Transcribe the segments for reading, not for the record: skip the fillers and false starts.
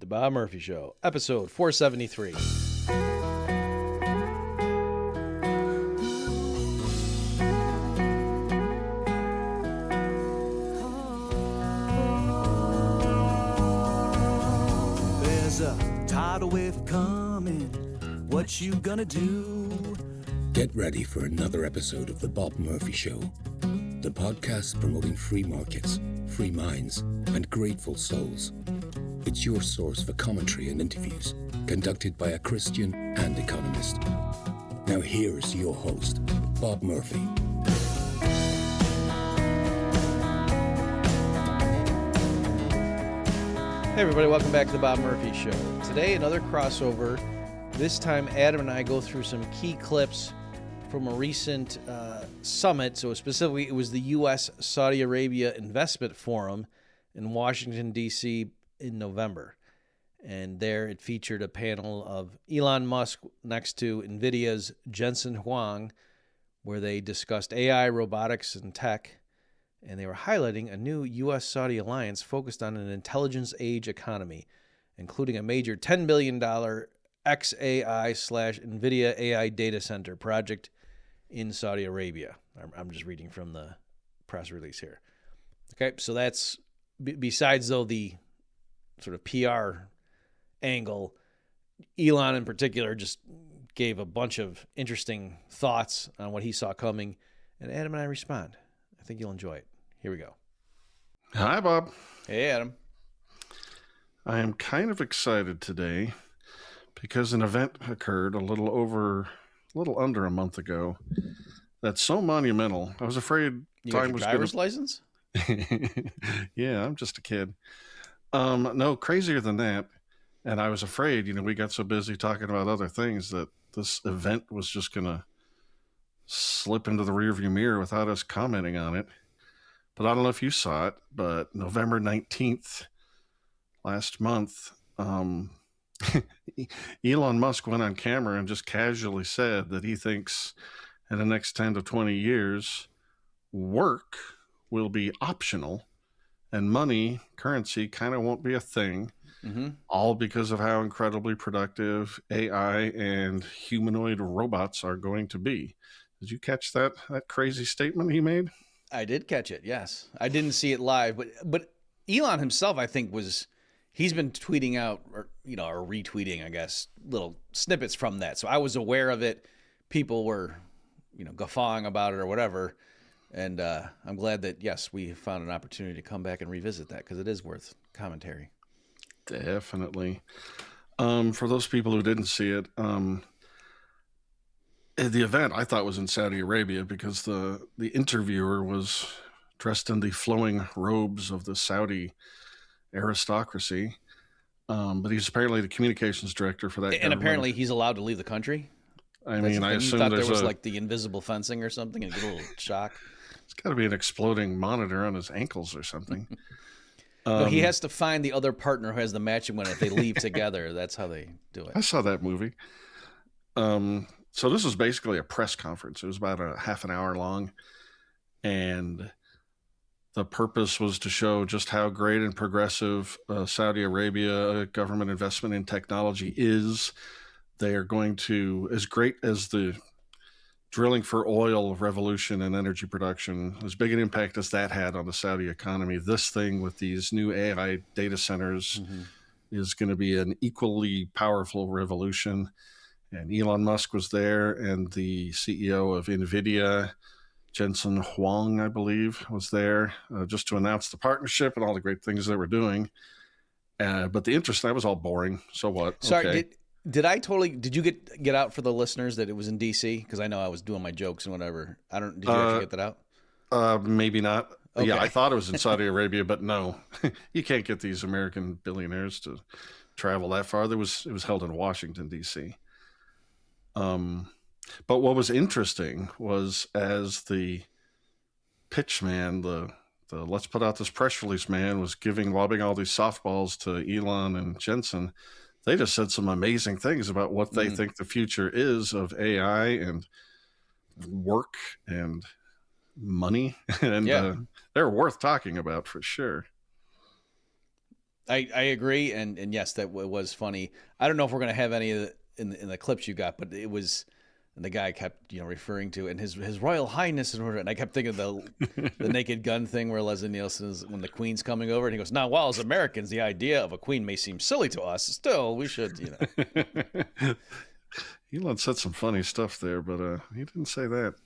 The Bob Murphy Show, episode 473. There's a tidal wave coming. What you gonna do? Get ready for another episode of The Bob Murphy Show, the podcast promoting free markets, free minds, and grateful souls. It's your source for commentary and interviews conducted by a Christian and economist. Now here's your host, Bob Murphy. Hey everybody, welcome back to The Bob Murphy Show. Today, another crossover. This time, Adam and I go through some key clips from a recent summit. So specifically, it was the U.S.-Saudi Arabia Investment Forum in Washington, D.C. in November. And there it featured a panel of Elon Musk next to NVIDIA's Jensen Huang, where they discussed AI, robotics, and tech. And they were highlighting a new U.S.-Saudi alliance focused on an intelligence age economy, including a major $10 billion XAI/NVIDIA AI data center project in Saudi Arabia. I'm just reading from the press release here. Okay, so that's, besides though the sort of PR angle, Elon in particular just gave a bunch of interesting thoughts on what he saw coming, and Adam and I respond. I think you'll enjoy it. Here we go. Hi, Bob. Hey, Adam. I am kind of excited today because an event occurred a little under a month ago that's so monumental. I was afraid You time got was your driver's license? Yeah, I'm just a kid. No, crazier than that. And I was afraid, we got so busy talking about other things that this event was just going to slip into the rearview mirror without us commenting on it. But I don't know if you saw it, but November 19th, last month, Elon Musk went on camera and just casually said that he thinks in the next 10 to 20 years, work will be optional and money, currency, kind of won't be a thing, all because of how incredibly productive AI and humanoid robots are going to be. Did you catch that crazy statement he made? I did catch it, yes. I didn't see it live, but Elon himself, I think, he's been tweeting out, or retweeting, I guess, little snippets from that. So I was aware of it. People were, guffawing about it or whatever. And I'm glad that, yes, we found an opportunity to come back and revisit that because it is worth commentary. Definitely. For those people who didn't see it, the event I thought was in Saudi Arabia because the interviewer was dressed in the flowing robes of the Saudi aristocracy. But he's apparently the communications director for that. And apparently he's allowed to leave the country. I assume you thought there was like the invisible fencing or something and get a little shock. It's got to be an exploding monitor on his ankles or something. No, he has to find the other partner who has the matching one. If they leave together, that's how they do it. I saw that movie. So this was basically a press conference. It was about a half an hour long. And the purpose was to show just how great and progressive Saudi Arabia government investment in technology is. They are going to, as great as the drilling for oil revolution and energy production, as big an impact as that had on the Saudi economy, this thing with these new AI data centers is going to be an equally powerful revolution. And Elon Musk was there, and the CEO of NVIDIA, Jensen Huang, I believe, was there just to announce the partnership and all the great things they were doing. But the interest, that was all boring. So what? Sorry, okay. Did you get out for the listeners that it was in DC? Because I know I was doing my jokes and whatever. Did you actually get that out? Maybe not. Okay. Yeah, I thought it was in Saudi Arabia, but no. You can't get these American billionaires to travel that far. It was held in Washington, D.C. But what was interesting was as the pitch man, the let's put out this press release man was lobbing all these softballs to Elon and Jensen, they just said some amazing things about what they think the future is of AI and work and money. And they're worth talking about for sure. I agree, and yes, that was funny. I don't know if we're gonna have any of in the clips you got, but it was. And the guy kept, referring to and his Royal Highness and I kept thinking of the Naked Gun thing where Leslie Nielsen is when the Queen's coming over and he goes, "Now, while as Americans, the idea of a queen may seem silly to us, still we should, Elon said some funny stuff there, but he didn't say that.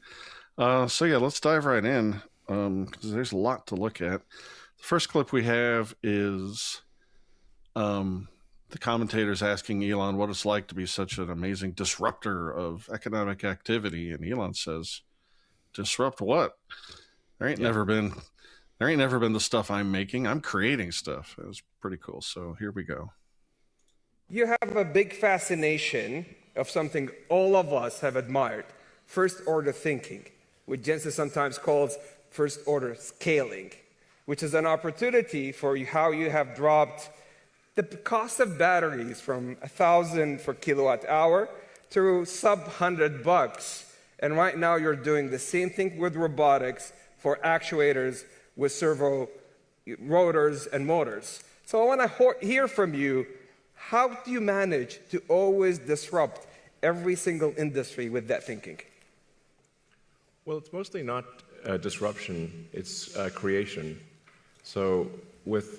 So yeah, let's dive right in because there's a lot to look at. The first clip we have is the commentators asking Elon what it's like to be such an amazing disruptor of economic activity, and Elon says, "Disrupt what? There ain't never been the stuff I'm making. I'm creating stuff." It was pretty cool. So here we go. You have a big fascination of something all of us have admired, first-order thinking, which Jensen sometimes calls first-order scaling, which is an opportunity for how you have dropped the cost of batteries from $1,000 per kilowatt hour to sub $100. And right now you're doing the same thing with robotics for actuators with servo rotors and motors. So I want to hear from you, how do you manage to always disrupt every single industry with that thinking? Well, it's mostly not disruption, it's creation. So with,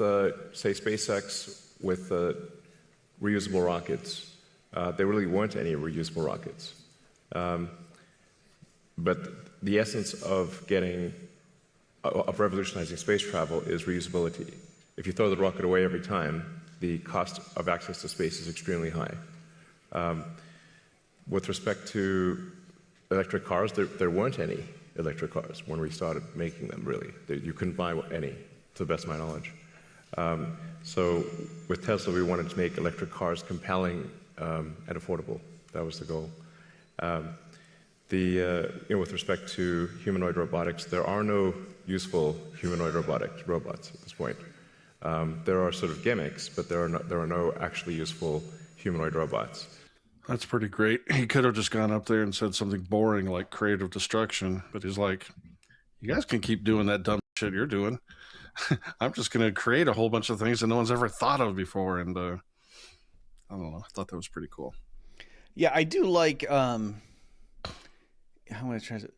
say, SpaceX, with reusable rockets, there really weren't any reusable rockets. But the essence of revolutionizing space travel is reusability. If you throw the rocket away every time, the cost of access to space is extremely high. With respect to electric cars, there weren't any electric cars when we started making them, really. You couldn't buy any, to the best of my knowledge. So with Tesla, we wanted to make electric cars compelling and affordable. That was the goal. With respect to humanoid robotics, there are no useful humanoid robots at this point. There are sort of gimmicks, but there are no actually useful humanoid robots. That's pretty great. He could have just gone up there and said something boring like creative destruction, but he's like, "You guys can keep doing that dumb shit you're doing. I'm just going to create a whole bunch of things that no one's ever thought of before." And I don't know. I thought that was pretty cool. Yeah, I do like. How would I try to?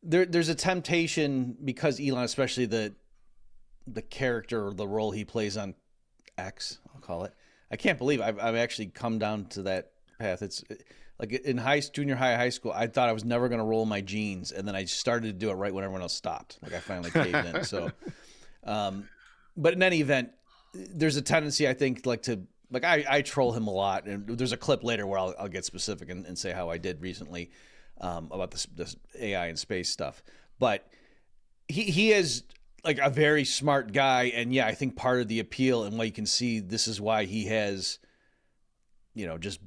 There's a temptation because Elon, especially the character or the role he plays on X, I'll call it. I can't believe I've actually come down to that path. It's like in junior high school, I thought I was never going to roll my jeans, and then I started to do it right when everyone else stopped. Like I finally caved in. So. But in any event, there's a tendency, I think, I troll him a lot, and there's a clip later where I'll get specific and say how I did recently about this AI and space stuff. But he is like a very smart guy, and yeah, I think part of the appeal and why you can see this is why he has, just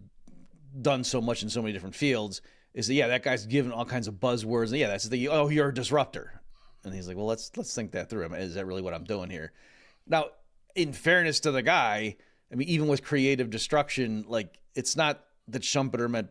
done so much in so many different fields is that that guy's given all kinds of buzzwords. And that's the oh, you're a disruptor. And he's like, well, let's think that through. Is that really what I'm doing here? Now, in fairness to the guy, I mean, even with creative destruction, like it's not that Schumpeter meant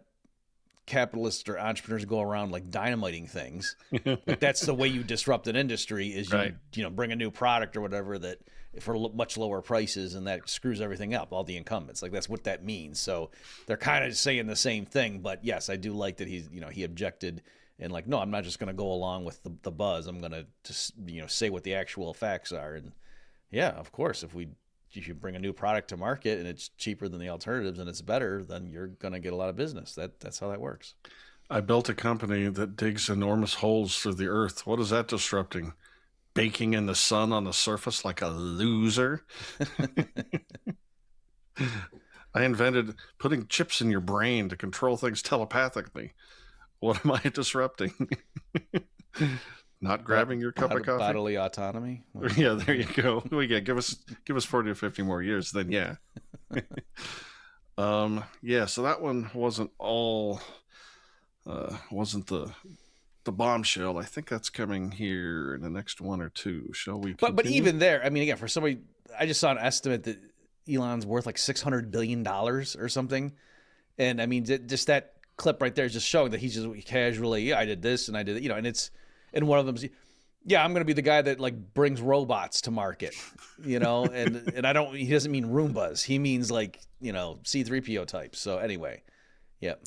capitalists or entrepreneurs go around like dynamiting things. Like that's the way you disrupt an industry is you bring a new product or whatever that for much lower prices, and that screws everything up, all the incumbents. Like that's what that means. So they're kind of saying the same thing. But yes, I do like that he objected. And like, no, I'm not just going to go along with the buzz. I'm going to just, say what the actual facts are. And yeah, of course, if you bring a new product to market and it's cheaper than the alternatives and it's better, then you're going to get a lot of business. That's how that works. I built a company that digs enormous holes through the earth. What is that disrupting? Baking in the sun on the surface like a loser? I invented putting chips in your brain to control things telepathically. What am I disrupting? Not grabbing your cup of coffee? Bodily autonomy? Yeah, there you go. Give us 40 or 50 more years, then yeah. So that one wasn't the bombshell. I think that's coming here in the next one or two. Shall we continue? But even there, I mean, again, for somebody, I just saw an estimate that Elon's worth like $600 billion or something. And I mean, just that clip right there is just showing that he's just casually, I did this and I did, and it's, and one of them's, Yeah, I'm going to be the guy that like brings robots to market, and I don't. He doesn't mean Roombas. He means like C-3PO types. So anyway, yep.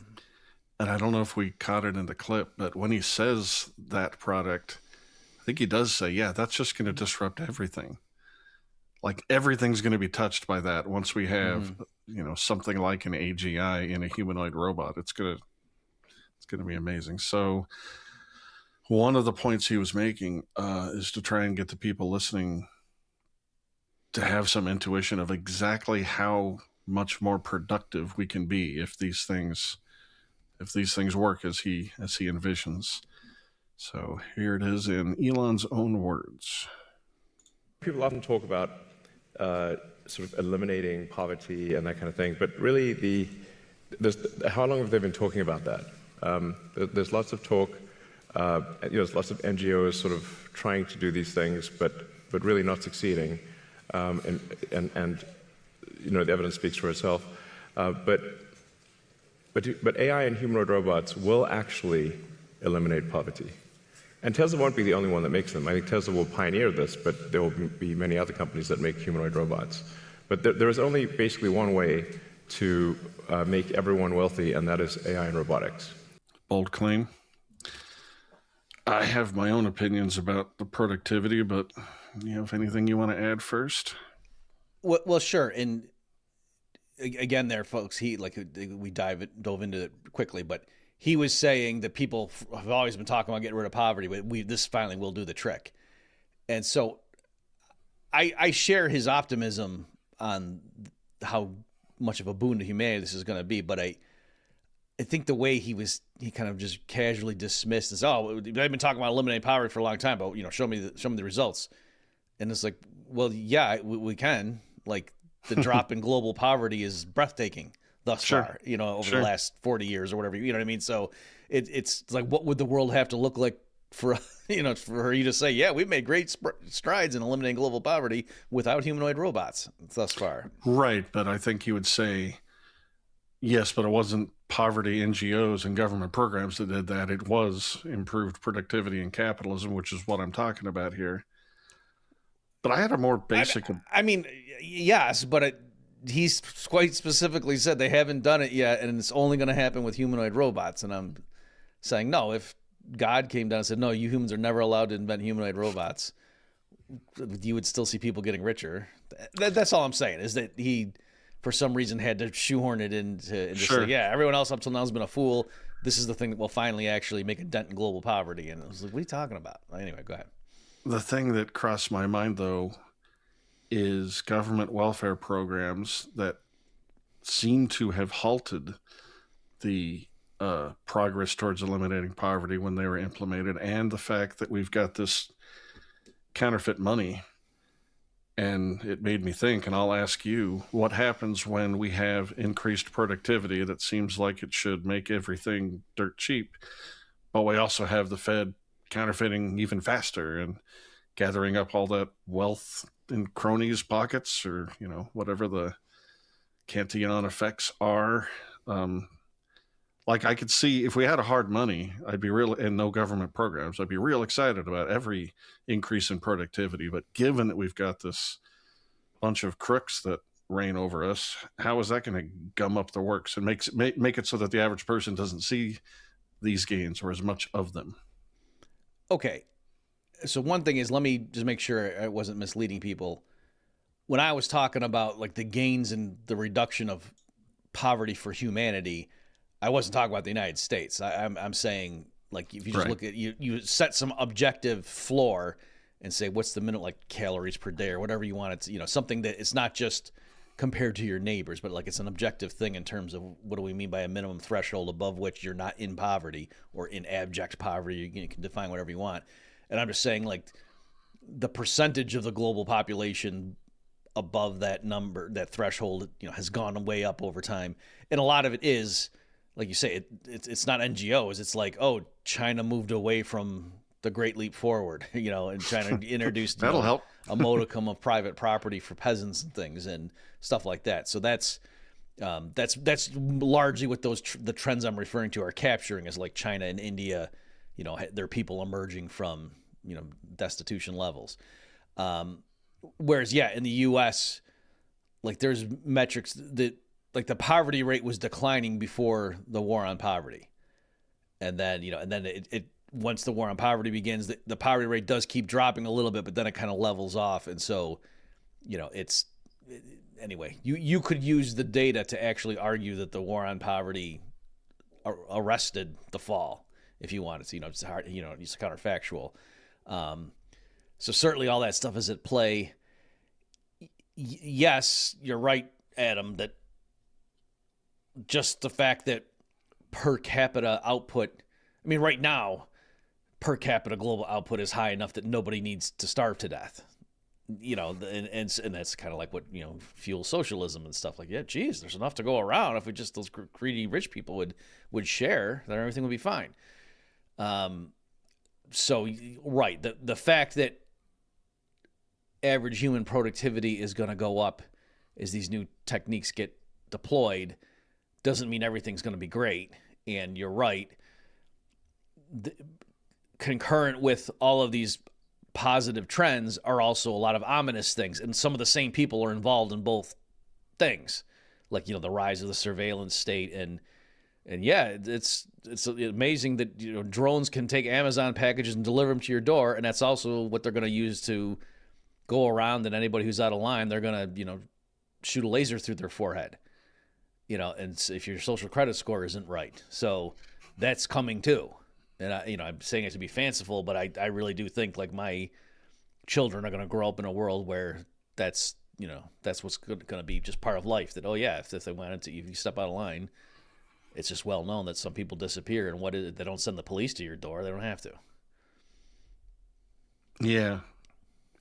And I don't know if we caught it in the clip, but when he says that product, I think he does say, yeah, that's just going to disrupt everything. Like everything's going to be touched by that once we have, something like an AGI in a humanoid robot. It's going to be amazing. So one of the points he was making is to try and get the people listening to have some intuition of exactly how much more productive we can be if these things work as he envisions. So here it is in Elon's own words. People often talk about sort of eliminating poverty and that kind of thing, but really, how long have they been talking about that? There's lots of talk. There's lots of NGOs sort of trying to do these things, but really not succeeding. And the evidence speaks for itself. But AI and humanoid robots will actually eliminate poverty. And Tesla won't be the only one that makes them. I think Tesla will pioneer this, but there will be many other companies that make humanoid robots. But there is only basically one way to make everyone wealthy, and that is AI and robotics. Bold claim. I have my own opinions about the productivity, but you have anything you want to add first? Well, sure. And again, there, folks, we dove into it quickly, but he was saying that people have always been talking about getting rid of poverty, but this finally will do the trick. And so I share his optimism on how much of a boon to humanity this is going to be, but I think the way he kind of just casually dismissed this, I've been talking about eliminating poverty for a long time, but show me the results. And it's like, well, yeah, we can. Like the drop in global poverty is breathtaking thus far, over the last 40 years or whatever, you know what I mean? So it's like, what would the world have to look like for you to say, yeah, we've made great strides in eliminating global poverty without humanoid robots thus far. Right. But I think he would say, yes, but it wasn't poverty NGOs and government programs that did that. It was improved productivity and capitalism, which is what I'm talking about here. But I had a more basic... I mean, yes, but he's quite specifically said they haven't done it yet, and it's only going to happen with humanoid robots. And I'm saying, no, if God came down and said, no, you humans are never allowed to invent humanoid robots, you would still see people getting richer. That's all I'm saying, is that he, for some reason, had to shoehorn it into and just say, yeah, everyone else up till now has been a fool. This is the thing that will finally actually make a dent in global poverty. And I was like, what are you talking about? Anyway, go ahead. The thing that crossed my mind, though, is government welfare programs that seem to have halted the progress towards eliminating poverty when they were implemented, and the fact that we've got this counterfeit money. And it made me think, and I'll ask you, what happens when we have increased productivity that seems like it should make everything dirt cheap, but we also have the Fed counterfeiting even faster and gathering up all that wealth in cronies' pockets, or whatever the Cantillon effects are. Like I could see if we had a hard money, I'd be real, and no government programs, I'd be real excited about every increase in productivity. But given that we've got this bunch of crooks that reign over us, how is that going to gum up the works and make it so that the average person doesn't see these gains or as much of them? Okay. So one thing is, let me just make sure I wasn't misleading people. When I was talking about like the gains and the reduction of poverty for humanity, I wasn't talking about the United States. I'm saying, like, if you just look at you set some objective floor and say what's the minimum, like calories per day or whatever you want it to, something that it's not just compared to your neighbors, but like it's an objective thing in terms of what do we mean by a minimum threshold above which you're not in poverty or in abject poverty. You can define whatever you want. And I'm just saying, like, the percentage of the global population above that number, that threshold, has gone way up over time. And a lot of it is, like you say, it's not NGOs. It's like, China moved away from the Great Leap Forward, and China introduced that'll help a modicum of private property for peasants and things and stuff like that. So that's largely what the trends I'm referring to are capturing, is like China and India, their people emerging from destitution levels. Whereas, yeah, in the U.S., like there's metrics that like the poverty rate was declining before the war on poverty. And then, it once the war on poverty begins, the poverty rate does keep dropping a little bit, but then it kind of levels off. And so, anyway, you could use the data to actually argue that the war on poverty arrested the fall if you wanted to. It's hard, it's counterfactual. So certainly all that stuff is at play. Yes, you're right, Adam, that just the fact that per capita output, right now, per capita global output is high enough that nobody needs to starve to death. And that's kind of like what, fuels socialism and stuff like that. Geez, there's enough to go around. If we just, those greedy rich people would share, then everything would be fine. So, right, the fact that average human productivity is going to go up as these new techniques get deployed doesn't mean everything's going to be great. And you're right. Concurrent with all of these positive trends are also a lot of ominous things. And some of the same people are involved in both things, like, the rise of the surveillance state. And yeah, it's amazing that, drones can take Amazon packages and deliver them to your door. And that's also what they're going to use to go around, and anybody who's out of line, they're going to, shoot a laser through their forehead, and if your social credit score isn't right. So that's coming too. And I'm saying it to be fanciful, but I really do think like my children are going to grow up in a world where that's what's going to be just part of life. That, oh yeah, if they wanted to, if you step out of line, it's just well known that some people disappear, and they don't send the police to your door. They don't have to. Yeah.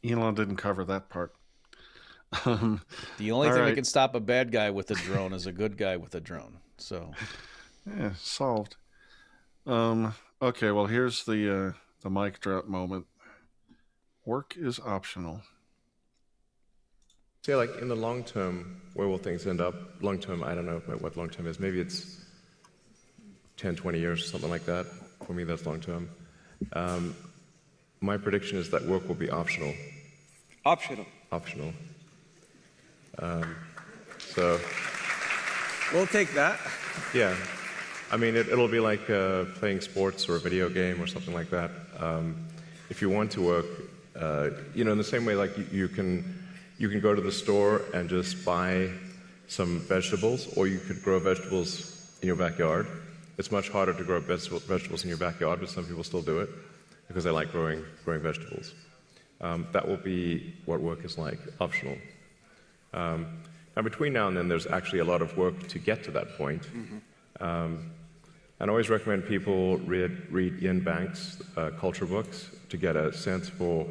Elon didn't cover that part. The only thing that can stop a bad guy with a drone is a good guy with a drone. So, yeah, solved. Okay, well, here's the mic drop moment. Work is optional. Say, like, in the long term, where will things end up? Long term, I don't know what long term is. Maybe it's 10, 20 years, something like that. For me, that's long term. My prediction is that work will be optional. Optional. Optional. So. We'll take that. Yeah. It'll be like playing sports or a video game or something like that. If you want to work, in the same way, like you can go to the store and just buy some vegetables, or you could grow vegetables in your backyard. It's much harder to grow vegetables in your backyard, but some people still do it because they like growing vegetables. That will be what work is like, optional. Now, between now and then, there's actually a lot of work to get to that point. Mm-hmm. And I always recommend people read Ian Banks' culture books to get a sense for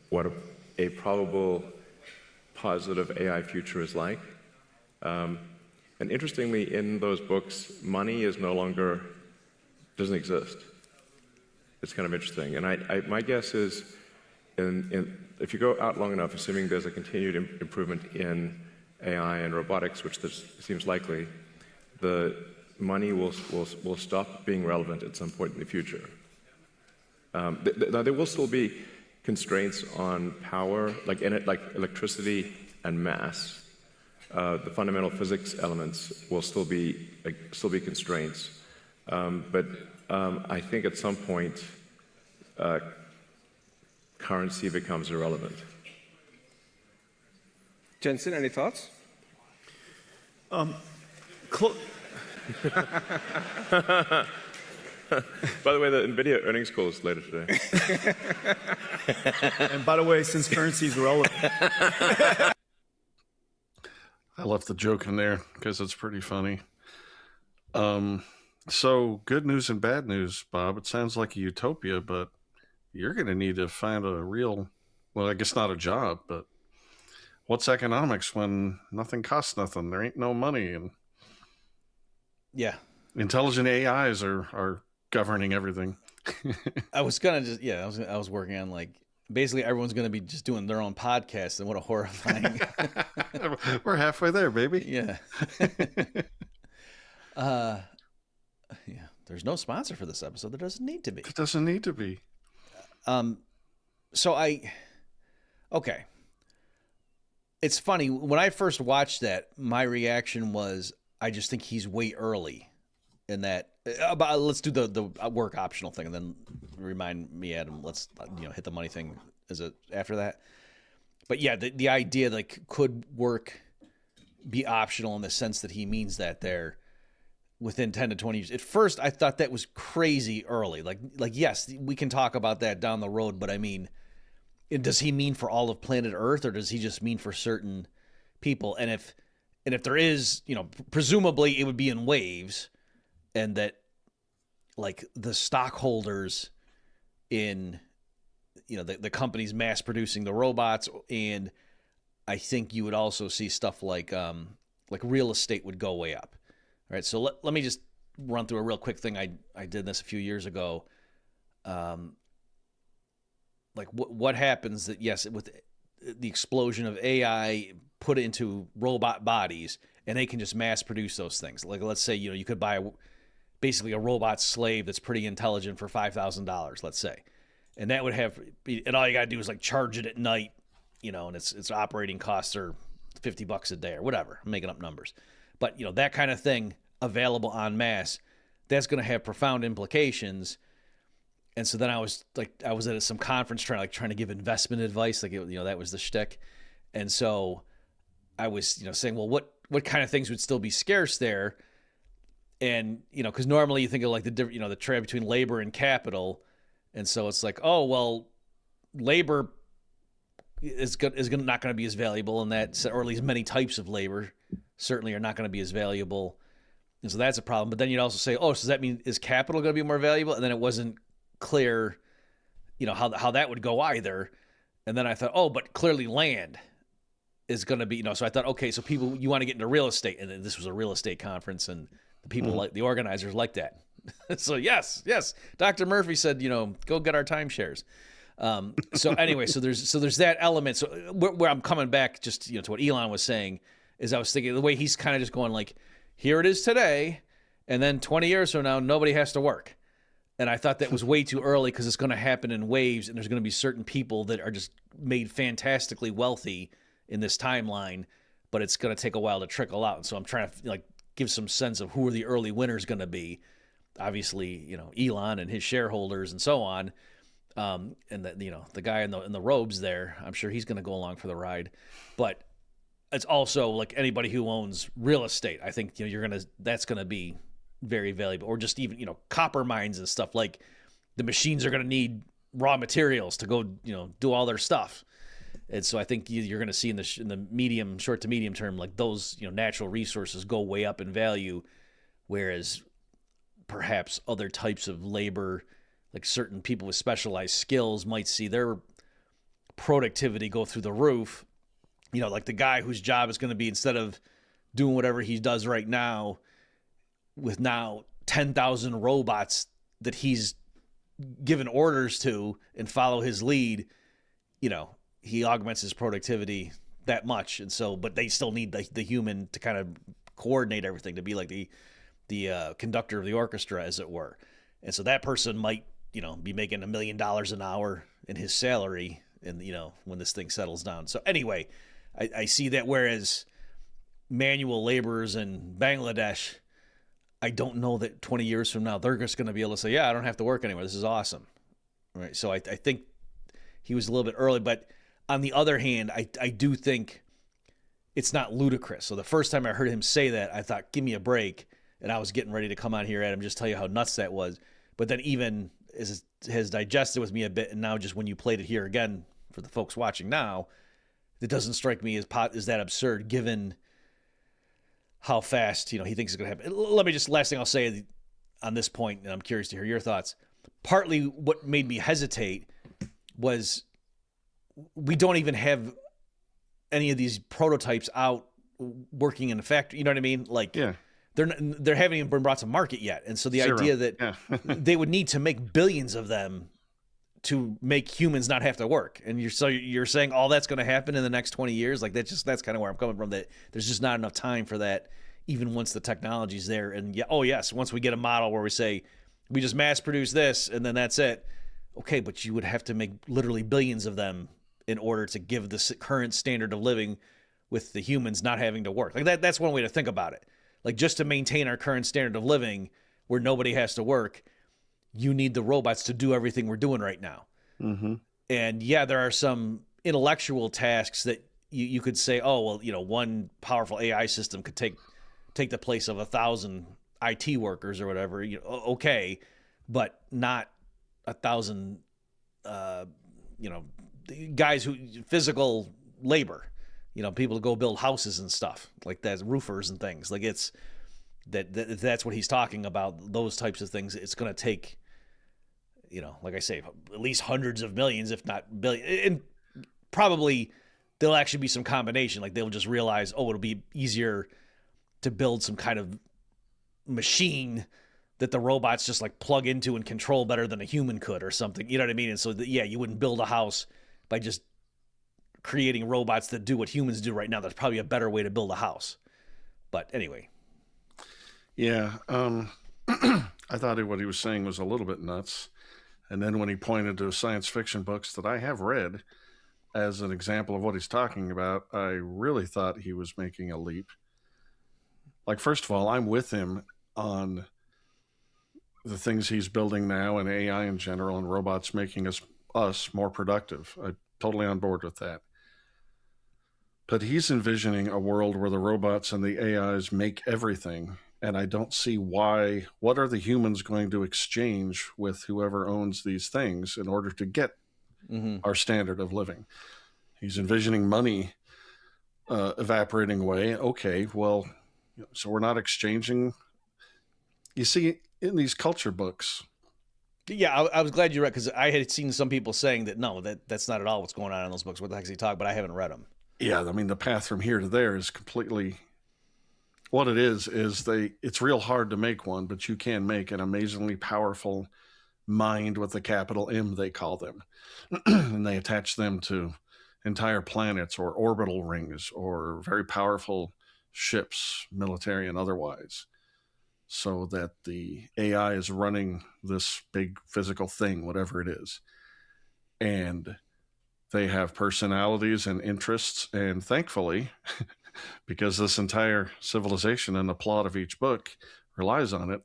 what a probable positive AI future is like. And interestingly, in those books, money doesn't exist. It's kind of interesting. And my guess is, if you go out long enough, assuming there's a continued improvement in AI and robotics, which seems likely, the money will stop being relevant at some point in the future. Now, there will still be constraints on power, like electricity and mass. The fundamental physics elements will still be constraints. But I think at some point, currency becomes irrelevant. Jensen, any thoughts? By the way, the NVIDIA earnings call is later today. And by the way, since currency is relevant. I left the joke in there because it's pretty funny. So, good news and bad news, Bob. It sounds like a utopia, but you're going to need to find a real, well, I guess not a job, but what's economics when nothing costs nothing? There ain't no money. And yeah, intelligent AIs are governing everything. I was I was working on like basically everyone's going to be just doing their own podcast, and what a horrifying. We're halfway there, baby. Yeah. Yeah. There's no sponsor for this episode. There doesn't need to be. It doesn't need to be. So okay. It's funny. When I first watched that, my reaction was, I just think he's way early in that. Let's do the work optional thing, and then remind me, Adam. Let's hit the money thing after that. But yeah, the idea like could work be optional in the sense that he means that there within 10 to 20 years. At first, I thought that was crazy early. Like yes, we can talk about that down the road, but I mean, does he mean for all of planet Earth, or does he just mean for certain people? And if there is, presumably it would be in waves, and that like the stockholders in, the companies mass producing the robots, and I think you would also see stuff like real estate would go way up. All right, so let me just run through a real quick thing. I did this a few years ago. Like what happens that, yes, with the explosion of AI put into robot bodies, and they can just mass produce those things. Like, let's say, you could buy basically a robot slave that's pretty intelligent for $5,000, let's say. And that would and all you got to do is like charge it at night, and its operating costs are $50 a day or whatever. I'm making up numbers. But, that kind of thing available en masse, that's going to have profound implications. And so then I was at some conference trying to give investment advice, that was the shtick. And so I was saying, well, what kind of things would still be scarce there? And because normally you think of like the trade between labor and capital, and so it's like, oh well, labor is not going to be as valuable, and that, or at least many types of labor certainly are not going to be as valuable, and so that's a problem. But then you'd also say, oh, so does that mean is capital going to be more valuable? And then it wasn't clear, how that would go either. And then I thought, oh, but clearly land is going to be, so I thought, okay, so people, you want to get into real estate, and this was a real estate conference, and the people like the organizers like that. So yes, Dr. Murphy said, go get our timeshares. So anyway, so there's that element. So where I'm coming back just to what Elon was saying is, I was thinking the way he's kind of just going like, here it is today, and then 20 years from now nobody has to work. And I thought that was way too early, because it's going to happen in waves, and there's going to be certain people that are just made fantastically wealthy in this timeline, but it's going to take a while to trickle out. And so I'm trying to give some sense of who are the early winners going to be. Obviously, Elon and his shareholders and so on. And the guy in the robes there, I'm sure he's going to go along for the ride. But it's also like anybody who owns real estate. I think that's going to be very valuable, or just even copper mines and stuff. Like the machines are going to need raw materials to go do all their stuff, and so I think you're going to see in the short to medium term, like those natural resources go way up in value, whereas perhaps other types of labor, like certain people with specialized skills, might see their productivity go through the roof. Like the guy whose job is going to be, instead of doing whatever he does right now, with now 10,000 robots that he's given orders to and follow his lead, he augments his productivity that much. And so, but they still need the human to kind of coordinate everything, to be like the conductor of the orchestra, as it were. And so that person might, be making $1 million an hour in his salary, and, when this thing settles down. So anyway, I see that, whereas manual laborers in Bangladesh, I don't know that 20 years from now they're just going to be able to say, yeah, I don't have to work anymore. This is awesome. Right. So I think he was a little bit early, but on the other hand, I do think it's not ludicrous. So the first time I heard him say that, I thought, give me a break. And I was getting ready to come on here, Adam, just tell you how nuts that was. But then even as it has digested with me a bit, and now just when you played it here again for the folks watching now, it doesn't strike me as that absurd, given how fast, he thinks it's going to happen. Let me just, last thing I'll say on this point, and I'm curious to hear your thoughts. Partly what made me hesitate was we don't even have any of these prototypes out working in a factory. You know what I mean? Like, yeah. They haven't even been brought to market yet. And so the idea that they would need to make billions of them to make humans not have to work. And you're saying all that's going to happen in the next 20 years? Like that's kind of where I'm coming from, that there's just not enough time for that, even once the technology's there. And once we get a model where we say we just mass produce this and then that's it, Okay, but you would have to make literally billions of them in order to give the current standard of living with the humans not having to work. Like that's one way to think about it. Like just to maintain our current standard of living where nobody has to work, you need the robots to do everything we're doing right now. Mm-hmm. And yeah, there are some intellectual tasks that you could say, oh, well, one powerful AI system could take the place of 1,000 IT workers or whatever. Okay, but not 1,000, guys who physical labor. People to go build houses and stuff like that, roofers and things. Like it's that's what he's talking about. Those types of things. It's going to take, like I say, at least hundreds of millions, if not billion, and probably there'll actually be some combination. Like they'll just realize, oh, it'll be easier to build some kind of machine that the robots just like plug into and control better than a human could or something. You know what I mean? And so, you wouldn't build a house by just creating robots that do what humans do right now. That's probably a better way to build a house. But anyway. Yeah. I thought what he was saying was a little bit nuts. And then when he pointed to science fiction books that I have read as an example of what he's talking about, I really thought he was making a leap. Like, first of all, I'm with him on the things he's building now and AI in general and robots making us more productive. I'm totally on board with that. But he's envisioning a world where the robots and the AIs make everything. And I don't see why. What are the humans going to exchange with whoever owns these things in order to get our standard of living? He's envisioning money evaporating away. Okay, well, so we're not exchanging. You see, in these culture books. Yeah, I was glad you read, because I had seen some people saying that no, that's not at all what's going on in those books. What the heck's he talking? But I haven't read them. Yeah, I mean, the path from here to there is completely. What it is it's real hard to make one, but you can make an amazingly powerful mind with a capital M, they call them. And they attach them to entire planets or orbital rings or very powerful ships, military and otherwise, so that the AI is running this big physical thing, whatever it is. And they have personalities and interests. And thankfully, because this entire civilization and the plot of each book relies on it,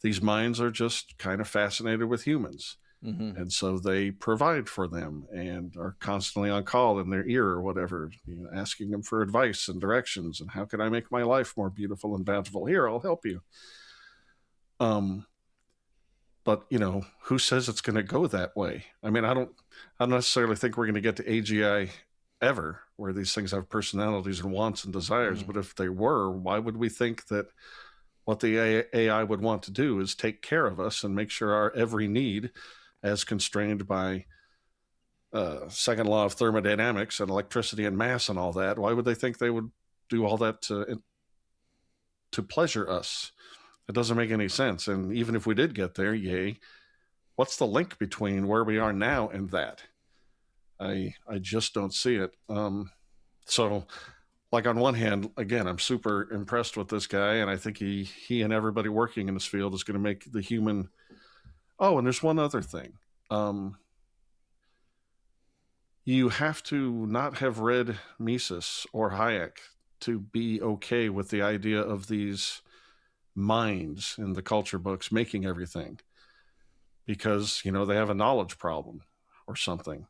these minds are just kind of fascinated with humans. Mm-hmm. And so they provide for them and are constantly on call in their ear or whatever, asking them for advice and directions. And how can I make my life more beautiful and bountiful? Here, I'll help you. But who says it's going to go that way? I mean, I don't necessarily think we're going to get to AGI ever, where these things have personalities and wants and desires. But if they were, why would we think that what the AI would want to do is take care of us and make sure our every need, as constrained by second law of thermodynamics and electricity and mass and all that, why would they think they would do all that to pleasure us? It doesn't make any sense. And even if we did get there, yay, what's the link between where we are now and that? I just don't see it. So, like, on one hand, again, I'm super impressed with this guy, and I think he and everybody working in this field is going to make the human. Oh, and there's one other thing. You have to not have read Mises or Hayek to be okay with the idea of these minds in the culture books making everything, because they have a knowledge problem or something,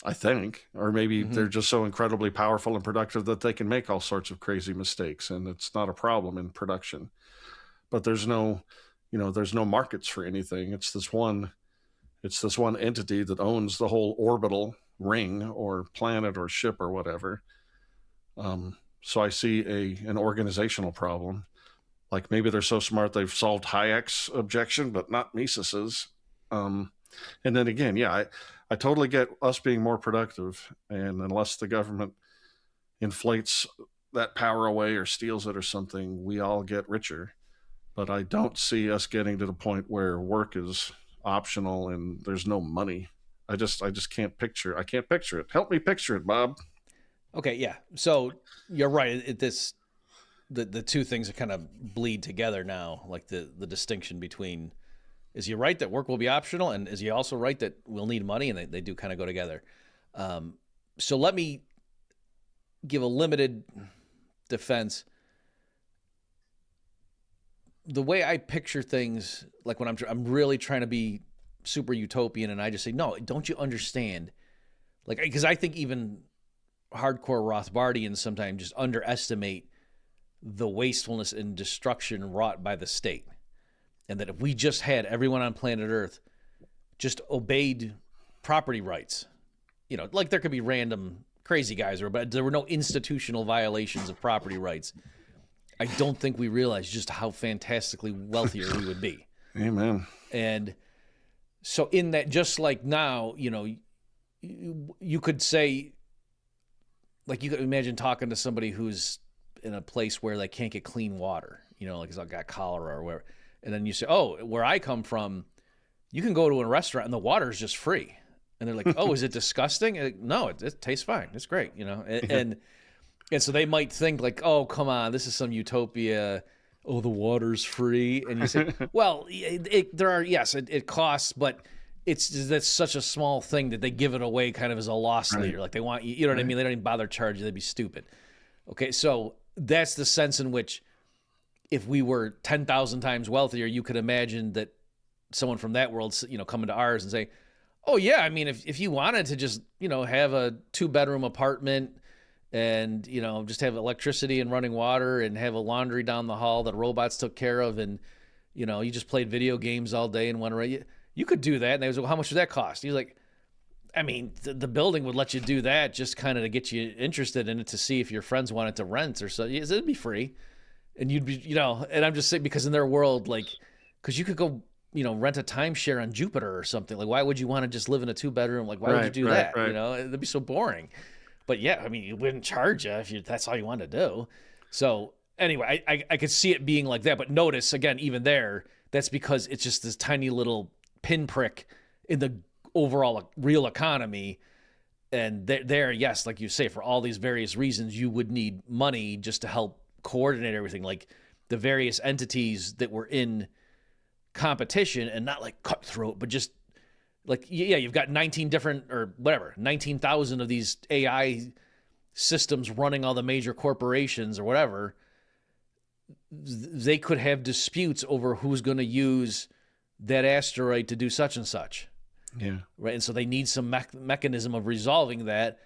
I think. Or maybe they're just so incredibly powerful and productive that they can make all sorts of crazy mistakes and it's not a problem in production. But there's no markets for anything. It's this one entity that owns the whole orbital ring or planet or ship or whatever. So I see an organizational problem. Like, maybe they're so smart they've solved Hayek's objection, but not Mises's. And then again, yeah, I totally get us being more productive, and unless the government inflates that power away or steals it or something, we all get richer. But I don't see us getting to the point where work is optional and there's no money. I just can't picture. I can't picture it. Help me picture it, Bob. Okay, yeah. So you're right. The two things are kind of bleed together now, like the distinction between Is he right that work will be optional? And is he also right that we'll need money? And they do kind of go together. So let me give a limited defense. The way I picture things, like when I'm really trying to be super utopian, and I just say, no, don't you understand? Like, because I think even hardcore Rothbardians sometimes just underestimate the wastefulness and destruction wrought by the state. And that if we just had everyone on planet Earth just obeyed property rights, like there could be random crazy guys, but there were no institutional violations of property rights. I don't think we realize just how fantastically wealthier we would be. Amen. And so in that, just like now, you could say, like you could imagine talking to somebody who's in a place where they can't get clean water, like it's got cholera or whatever. And then you say, oh, where I come from, you can go to a restaurant and the water is just free. And they're like, oh, is it disgusting? No, it tastes fine. It's great, And so they might think like, oh, come on, this is some utopia. Oh, the water's free. And you say, well, it costs, but that's such a small thing that they give it away kind of as a loss leader. Like they want you know what I mean? They don't even bother charging. They'd be stupid. Okay, so that's the sense in which if we were 10,000 times wealthier, you could imagine that someone from that world, coming to ours and say, oh yeah, I mean, if you wanted to just, have a 2-bedroom apartment and, just have electricity and running water and have a laundry down the hall that robots took care of, and, you just played video games all day and went around, you could do that. And they was like, well, how much would that cost? He's like, I mean, the building would let you do that just kind of to get you interested in it, to see if your friends wanted to rent or so. It'd be free. And you'd be, and I'm just saying, because in their world, like, because you could go, rent a timeshare on Jupiter or something. Like, why would you want to just live in a 2-bedroom? Like, why would you do that? Right. It'd be so boring. But yeah, I mean, you wouldn't charge you if that's all you wanted to do. So anyway, I could see it being like that. But notice, again, even there, that's because it's just this tiny little pinprick in the overall real economy. And there, yes, like you say, for all these various reasons, you would need money just to help coordinate everything. Like the various entities that were in competition, and not like cutthroat, but just like, you've got 19,000 of these AI systems running all the major corporations or whatever. They could have disputes over who's going to use that asteroid to do such and such. Yeah. Right. And so they need some mechanism of resolving that.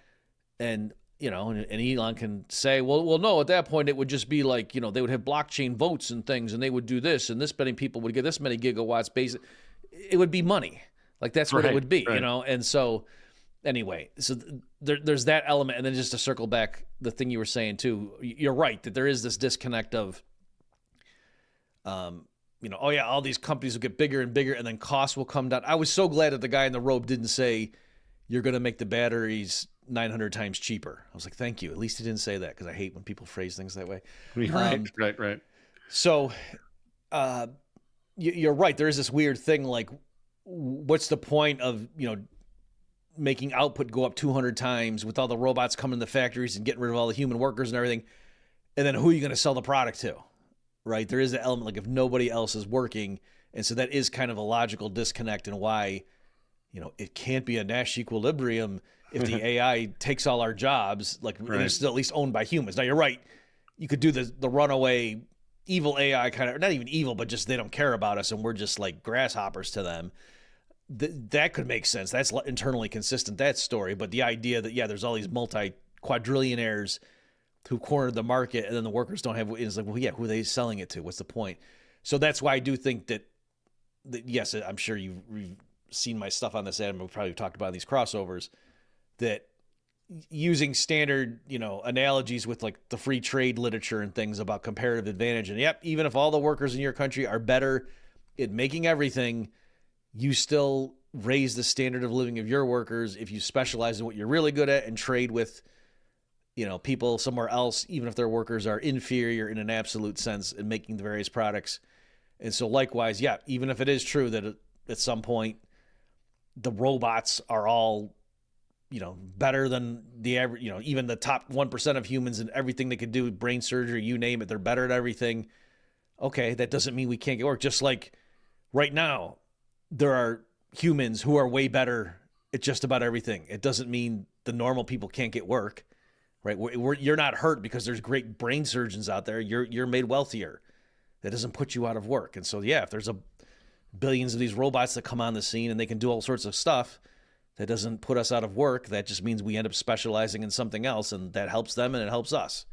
And, and Elon can say, well, no, at that point, it would just be like, they would have blockchain votes and things, and they would do this, and this many people would get this many gigawatts basic. It would be money. Like that's what it would be, And so anyway, so there's that element. And then just to circle back, the thing you were saying too, you're right that there is this disconnect of, oh yeah, all these companies will get bigger and bigger, and then costs will come down. I was so glad that the guy in the robe didn't say, you're going to make the batteries 900 times cheaper. I was like, thank you. At least he didn't say that, because I hate when people phrase things that way. Right. So you're right. There is this weird thing, like, what's the point of, making output go up 200 times with all the robots coming in the factories and getting rid of all the human workers and everything? And then who are you going to sell the product to? Right? There is an element, like, if nobody else is working. And so that is kind of a logical disconnect in why, it can't be a Nash equilibrium if the AI takes all our jobs, like, it's still at least owned by humans. Now, you're right. You could do the runaway evil AI kind of, not even evil, but just they don't care about us and we're just like grasshoppers to them. That could make sense. That's internally consistent, that story. But the idea that, there's all these multi-quadrillionaires who cornered the market and then the workers don't have, it's like, well, yeah, who are they selling it to? What's the point? So that's why I do think that yes, I'm sure you've seen my stuff on this, Adam. We've probably talked about these crossovers, that using standard, analogies with like the free trade literature and things about comparative advantage. And even if all the workers in your country are better at making everything, you still raise the standard of living of your workers if you specialize in what you're really good at and trade with, people somewhere else, even if their workers are inferior in an absolute sense in making the various products. And so likewise, even if it is true that at some point the robots are all, better than the average, even the top 1% of humans and everything they could do, brain surgery, you name it, they're better at everything. Okay, that doesn't mean we can't get work. Just like right now, there are humans who are way better at just about everything. It doesn't mean the normal people can't get work, right? You're not hurt because there's great brain surgeons out there. You're made wealthier. That doesn't put you out of work. And so, yeah, if there's billions of these robots that come on the scene and they can do all sorts of stuff, that doesn't put us out of work. That just means we end up specializing in something else, and that helps them and it helps us.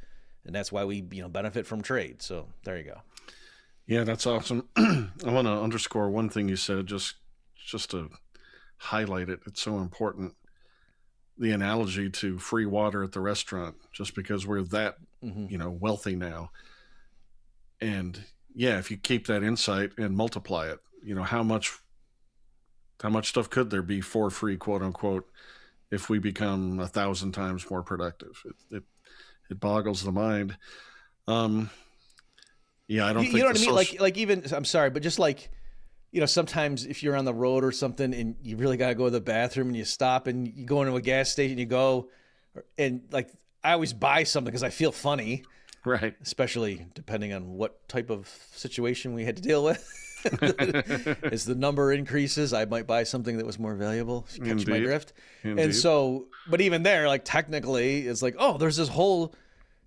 And that's why we, benefit from trade. So there you go. Yeah, that's awesome. I want to underscore one thing you said, just to highlight it. It's so important. The analogy to free water at the restaurant, just because we're that, wealthy now. And yeah, if you keep that insight and multiply it, how much stuff could there be for free, quote unquote, if we become 1,000 times more productive? It boggles the mind. Yeah, I don't think you know what I mean. Like even, I'm sorry, but just like, sometimes if you're on the road or something and you really got to go to the bathroom and you stop and you go into a gas station, you go, and like I always buy something because I feel funny, right? Especially depending on what type of situation we had to deal with. As the number increases, I might buy something that was more valuable. Catch my drift. Indeed. And so, but even there, like technically, it's like, oh, there's this whole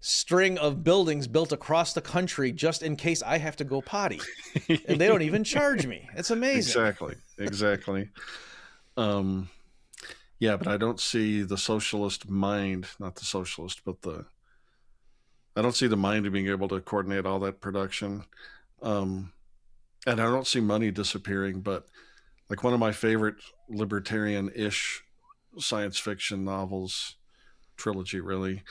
string of buildings built across the country just in case I have to go potty, and they don't even charge me. It's amazing. Exactly. Yeah, but I don't see the socialist mind, not the socialist, but I don't see the mind of being able to coordinate all that production. And I don't see money disappearing, but like one of my favorite libertarian-ish science fiction novels, trilogy really,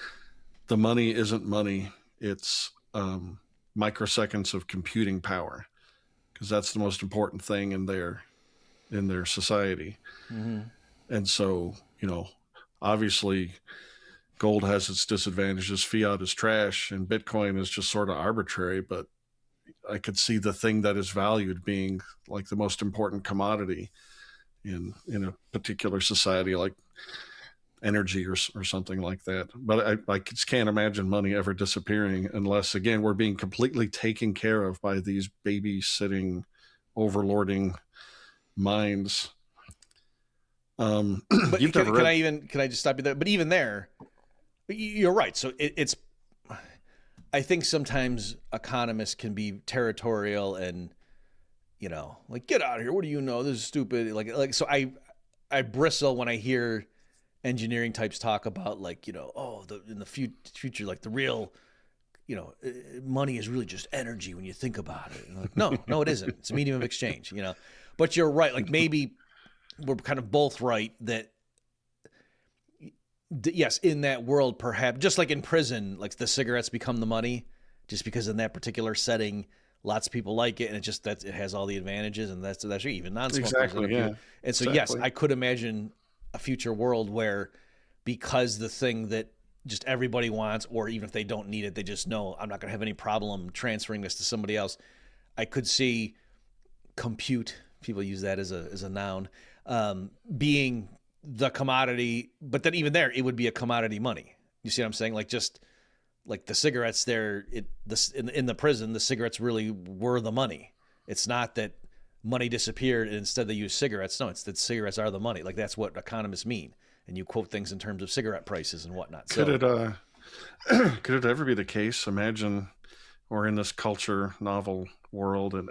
the money isn't money. It's microseconds of computing power, because that's the most important thing in their society. Mm-hmm. And so, obviously gold has its disadvantages. Fiat is trash and Bitcoin is just sort of arbitrary, but I could see the thing that is valued being like the most important commodity in a particular society, like energy or something like that. But I just can't imagine money ever disappearing unless, again, we're being completely taken care of by these babysitting, overlording minds. But can I just stop you there? But even there, you're right. So it's. I think sometimes economists can be territorial and, like, get out of here. What do you know? This is stupid. Like, so I bristle when I hear engineering types talk about like, in the future, like the real, money is really just energy when you think about it. And like, no, it isn't. It's a medium of exchange, but you're right. Like maybe we're kind of both right that, yes, in that world, perhaps, just like in prison, like the cigarettes become the money, just because in that particular setting, lots of people like it, and it has all the advantages, and that's even non-smokers. Exactly, yeah. And so, yes, I could imagine a future world where, because the thing that just everybody wants, or even if they don't need it, they just know I'm not going to have any problem transferring this to somebody else. I could see compute, people use that as a noun, being the commodity, but then even there, it would be a commodity money. You see what I'm saying? Like just like the cigarettes there, in the prison, the cigarettes really were the money. It's not that money disappeared and instead they use cigarettes. No, it's that cigarettes are the money. Like that's what economists mean. And you quote things in terms of cigarette prices and whatnot. So, could it ever be the case? Imagine we're in this culture novel world and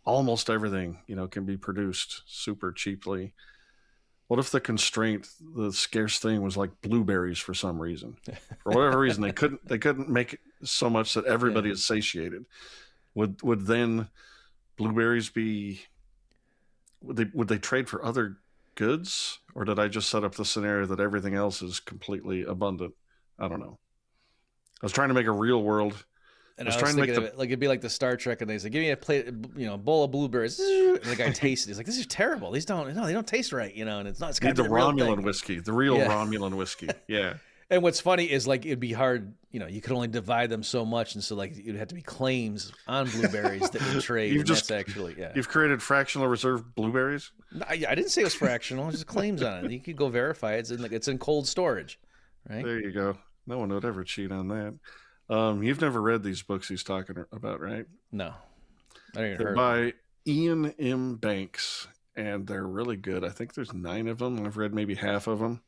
almost everything, can be produced super cheaply. What if the constraint, the scarce thing, was like blueberries for some reason? For whatever reason, they couldn't make it so much that everybody is satiated. Would then blueberries be? Would they trade for other goods, or did I just set up the scenario that everything else is completely abundant? I don't know. I was trying to make a real world. And I was thinking of it, like it'd be like the Star Trek, and they say, "Give me a plate, bowl of blueberries." And the guy tastes it. He's like, "This is terrible. They don't taste right, And it's not. It's got the Romulan whiskey, the real Romulan whiskey. Yeah. And what's funny is like it'd be hard. You could only divide them so much, and so like it'd have to be claims on blueberries that would trade. You've created fractional reserve blueberries. No, I didn't say it was fractional. It's just claims on it. You could go verify it. It's in cold storage, right? There you go. No one would ever cheat on that. You've never read these books he's talking about, right? No, I don't even They're by Ian M. Banks, and they're really good. I think there's 9 of them. I've read maybe half of them.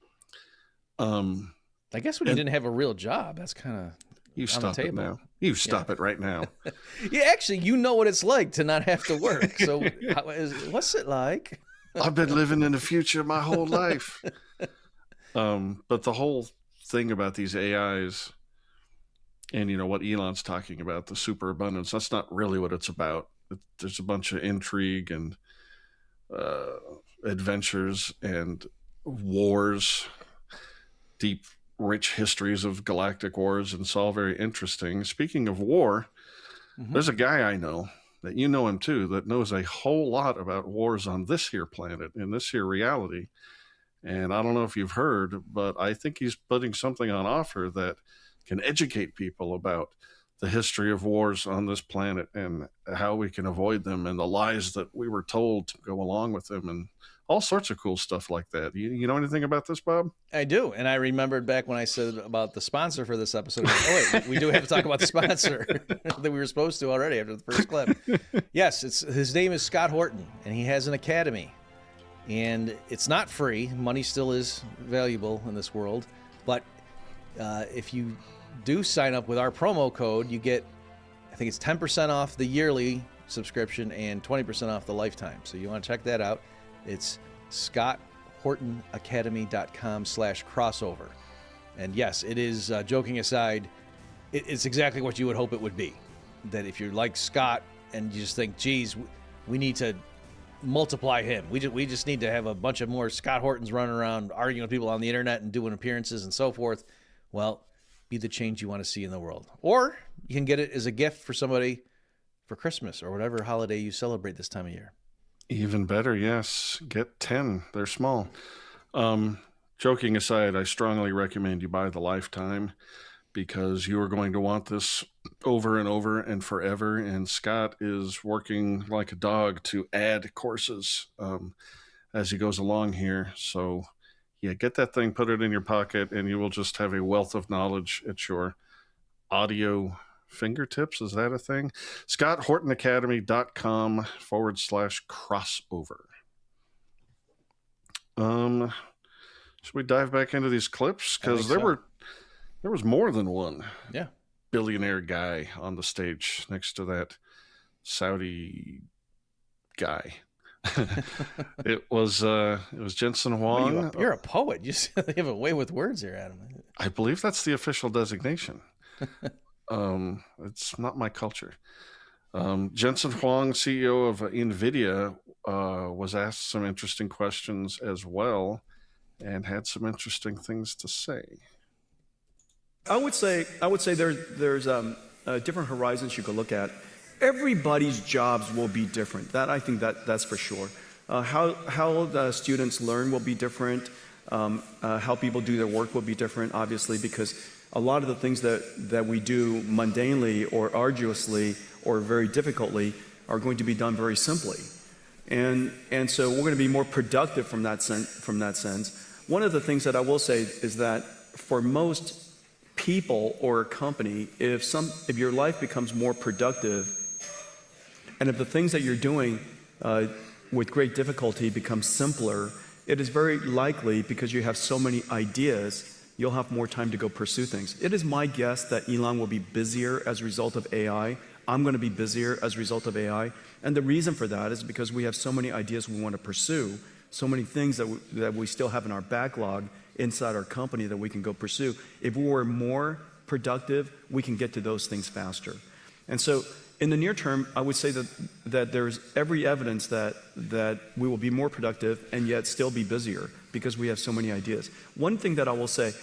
I guess when you didn't have a real job, that's kind of You on stop the it table. now. You stop it right now. Yeah, actually, you know what it's like to not have to work. So what's it like? I've been living in the future my whole life. But the whole thing about these AIs and, what Elon's talking about, the superabundance, that's not really what it's about. There's a bunch of intrigue and adventures and wars, deep, rich histories of galactic wars, and it's all very interesting. Speaking of war, there's a guy I know that you know him too, that knows a whole lot about wars on this here planet, in this here reality. And I don't know if you've heard, but I think he's putting something on offer that can educate people about the history of wars on this planet and how we can avoid them and the lies that we were told to go along with them and all sorts of cool stuff like that. You know anything about this, Bob? I do. And I remembered back when I said about the sponsor for this episode. Oh, wait, we do have to talk about the sponsor that we were supposed to already after the first clip. Yes, his name is Scott Horton, and he has an academy. And it's not free. Money still is valuable in this world. But if you do sign up with our promo code, you get, I think it's 10% off the yearly subscription and 20% off the lifetime. So you want to check that out. It's scotthortonacademy.com/crossover. And yes, it is, joking aside, it's exactly what you would hope it would be. That if you're like Scott and you just think, geez, we need to multiply him. We just need to have a bunch of more Scott Hortons running around arguing with people on the internet and doing appearances and so forth. Well, be the change you want to see in the world. Or you can get it as a gift for somebody for Christmas or whatever holiday you celebrate this time of year. Even better, yes. Get 10. They're small. Joking aside, I strongly recommend you buy the lifetime because you are going to want this over and over and forever. And Scott is working like a dog to add courses as he goes along here. So, yeah, get that thing, put it in your pocket, and you will just have a wealth of knowledge at your audio fingertips. Is that a thing? scotthortonacademy.com/crossover. Should we dive back into these clips? Because there was more than one billionaire guy on the stage next to that Saudi guy. It was Jensen Huang. You're a poet. You have a way with words here, Adam. I believe that's the official designation. It's not my culture. Jensen Huang, CEO of NVIDIA, was asked some interesting questions as well and had some interesting things to say. I would say there's different horizons you could look at. Everybody's jobs will be different. I think that's for sure. How the students learn will be different. How people do their work will be different, obviously, because a lot of the things that we do mundanely or arduously or very difficultly are going to be done very simply. And so we're going to be more productive from that sense. One of the things that I will say is that for most people or a company, if your life becomes more productive, and if the things that you're doing with great difficulty become simpler, it is very likely, because you have so many ideas, you'll have more time to go pursue things. It is my guess that Elon will be busier as a result of AI. I'm going to be busier as a result of AI. And the reason for that is because we have so many ideas we want to pursue, so many things that we still have in our backlog inside our company that we can go pursue. If we were more productive, we can get to those things faster. And so in the near term, I would say that there's every evidence that we will be more productive and yet still be busier because we have so many ideas. One thing that I will say,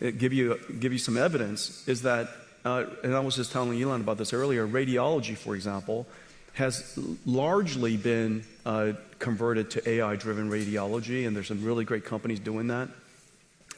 give you some evidence, is that, and I was just telling Elon about this earlier, radiology, for example, has largely been converted to AI-driven radiology, and there's some really great companies doing that.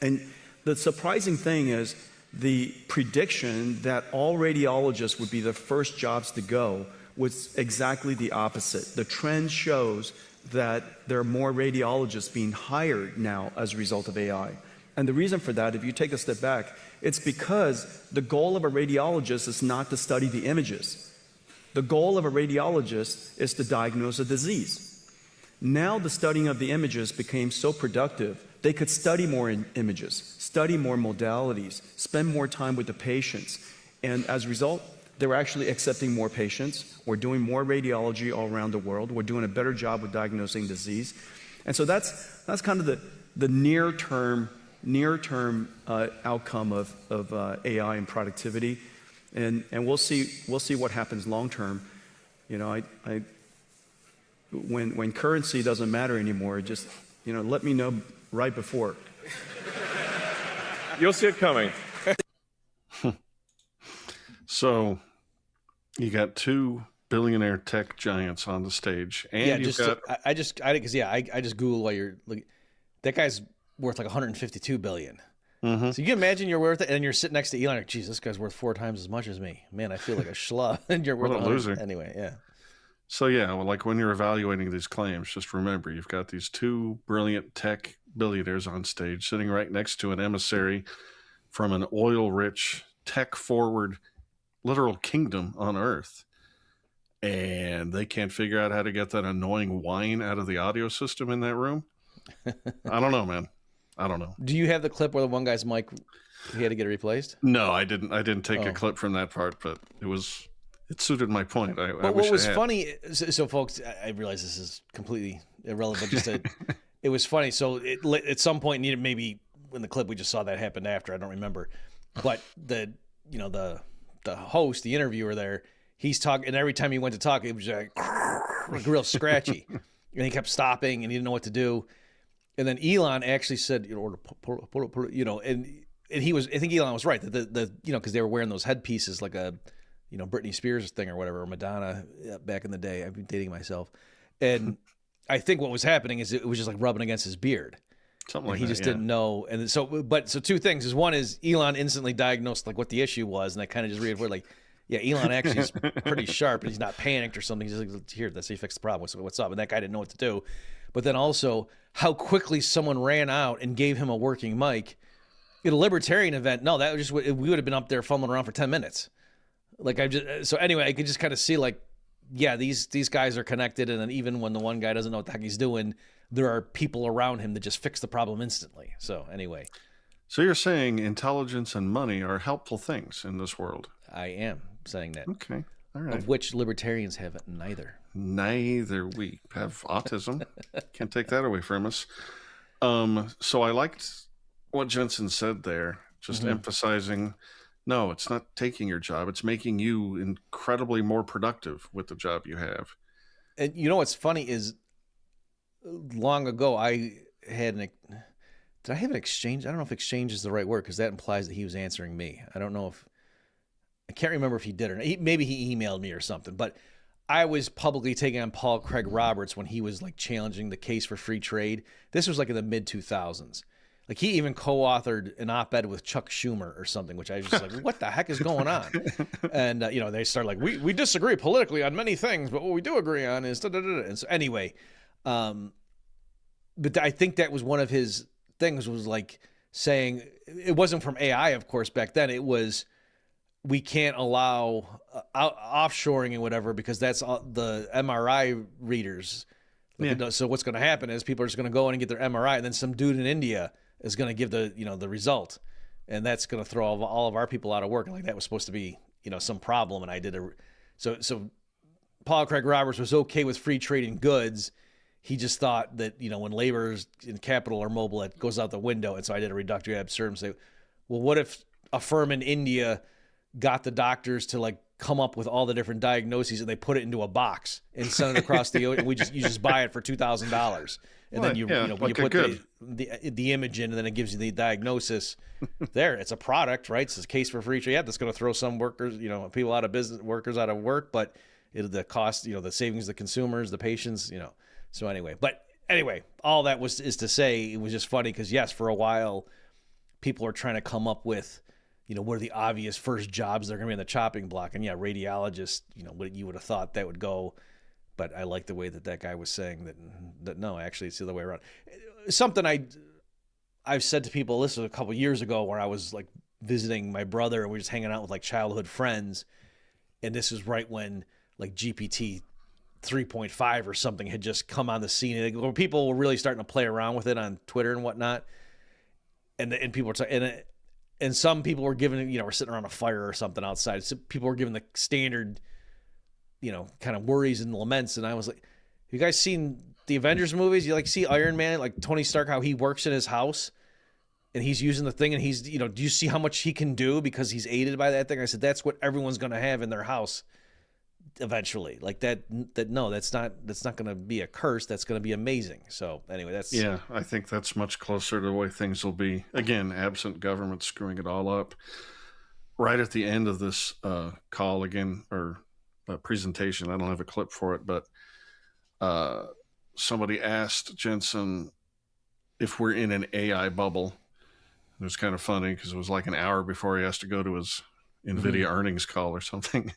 And the surprising thing is the prediction that all radiologists would be the first jobs to go was exactly the opposite. The trend shows that there are more radiologists being hired now as a result of AI. And the reason for that, if you take a step back, it's because the goal of a radiologist is not to study the images. The goal of a radiologist is to diagnose a disease. Now the studying of the images became so productive, they could study more images, study more modalities, spend more time with the patients. And as a result, they were actually accepting more patients. We're doing more radiology all around the world. We're doing a better job with diagnosing disease. And so that's kind of the near-term outcome of AI and productivity. And we'll see what happens long-term. You know, when currency doesn't matter anymore, just, you know, let me know right before. You'll see it coming. So you got two billionaire tech giants on the stage, and Yeah, you've just got I just Googled while you're like, that guy's worth like 152 billion. So you can imagine you're worth it, and you're sitting next to Elon. Like, geez, this guy's worth 4 times as much as me. Man, I feel like a schlub. And you're worth What a 100 loser. anyway. Yeah. So yeah, well, like when you're evaluating these claims, just remember you've got these two brilliant tech billionaires on stage sitting right next to an emissary from an oil-rich, tech-forward, literal kingdom on Earth. And they can't figure out how to get that annoying whine out of the audio system in that room. I don't know, man. I don't know. Do you have the clip where the one guy's mic, he had to get it replaced? No, I didn't take a Oh. clip from that part, but it suited my point. I But wish what was I had. funny, so folks, I realize this is completely irrelevant. Just it was funny. So at some point, needed maybe in the clip we just saw that happened after. I don't remember, but the host, the interviewer there, he's talking, and every time he went to talk, it was like real scratchy, and he kept stopping, and he didn't know what to do. And then Elon actually said, and he was, I think Elon was right that because they were wearing those headpieces like a, Britney Spears thing or whatever, or Madonna back in the day. I've been dating myself. And I think what was happening is it was just like rubbing against his beard. Something And like he that, just yeah. didn't know. And so two things is, one is Elon instantly diagnosed like what the issue was. And I kind of just reinforced like, yeah, Elon actually is pretty sharp and he's not panicked or something. He's just like, here, that's how you fix the problem. What's up? And that guy didn't know what to do. But then also how quickly someone ran out and gave him a working mic at a libertarian event. No, that was just, we would have been up there fumbling around for 10 minutes. Like so anyway, I could just kind of see like, yeah, these guys are connected. And then even when the one guy doesn't know what the heck he's doing, there are people around him that just fix the problem instantly. So anyway. So you're saying intelligence and money are helpful things in this world? I am saying that. Okay. All right. Of which libertarians have neither. Neither we have autism. Can't take that away from us. So I liked what Jensen said there, just emphasizing, no, it's not taking your job. It's making you incredibly more productive with the job you have. And you know what's funny is long ago I had did I have an exchange? I don't know if exchange is the right word because that implies that he was answering me. I don't know I can't remember if he did or not. Maybe he emailed me or something, but I was publicly taking on Paul Craig Roberts when he was like challenging the case for free trade. This was like in the mid 2000s. Like he even co-authored an op-ed with Chuck Schumer or something, which I was just like, what the heck is going on? And, they start like, we disagree politically on many things, but what we do agree on is da-da-da-da. And so anyway, but I think that was one of his things was like saying, it wasn't from AI, of course, back then. It was, we can't allow offshoring and whatever because that's the MRI readers. Yeah. So what's going to happen is people are just going to go in and get their MRI, and then some dude in India is going to give the result, and that's going to throw all of our people out of work. And like that was supposed to be some problem, and I did so. Paul Craig Roberts was okay with free trading goods. He just thought that when labor and capital are mobile, it goes out the window. And so I did a reductio ad absurdum and say, well, what if a firm in India got the doctors to like come up with all the different diagnoses and they put it into a box and send it across the ocean? You just buy it for $2,000, and then you put the image in, and then it gives you the diagnosis. There, it's a product, right? It's a case for free trade. Yeah, that's going to throw some workers, people out of business, workers out of work, but the cost, the savings, the consumers, the patients, So anyway, all that is to say, it was just funny because yes, for a while, people are trying to come up with, what are the obvious first jobs that are going to be on the chopping block? And yeah, radiologist, what you would have thought that would go. But I like the way that guy was saying that no, actually it's the other way around. Something I've said to people, this was a couple years ago where I was like visiting my brother and we were just hanging out with like childhood friends. And this is right when like GPT 3.5 or something had just come on the scene, and people were really starting to play around with it on Twitter and whatnot. And people were talking, and some people were giving, we're sitting around a fire or something outside. So people were giving the standard, kind of worries and laments. And I was like, you guys seen the Avengers movies? You see Iron Man, like Tony Stark, how he works in his house and he's using the thing, and he's, do you see how much he can do because he's aided by that thing? I said, that's what everyone's going to have in their house eventually. Like no, that's not going to be a curse. That's going to be amazing. So anyway, yeah, I think that's much closer to the way things will be. Again, absent government screwing it all up. Right at the end of this call again, or presentation, I don't have a clip for it, but somebody asked Jensen if we're in an AI bubble. It was kind of funny because it was like an hour before he has to go to his NVIDIA earnings call or something.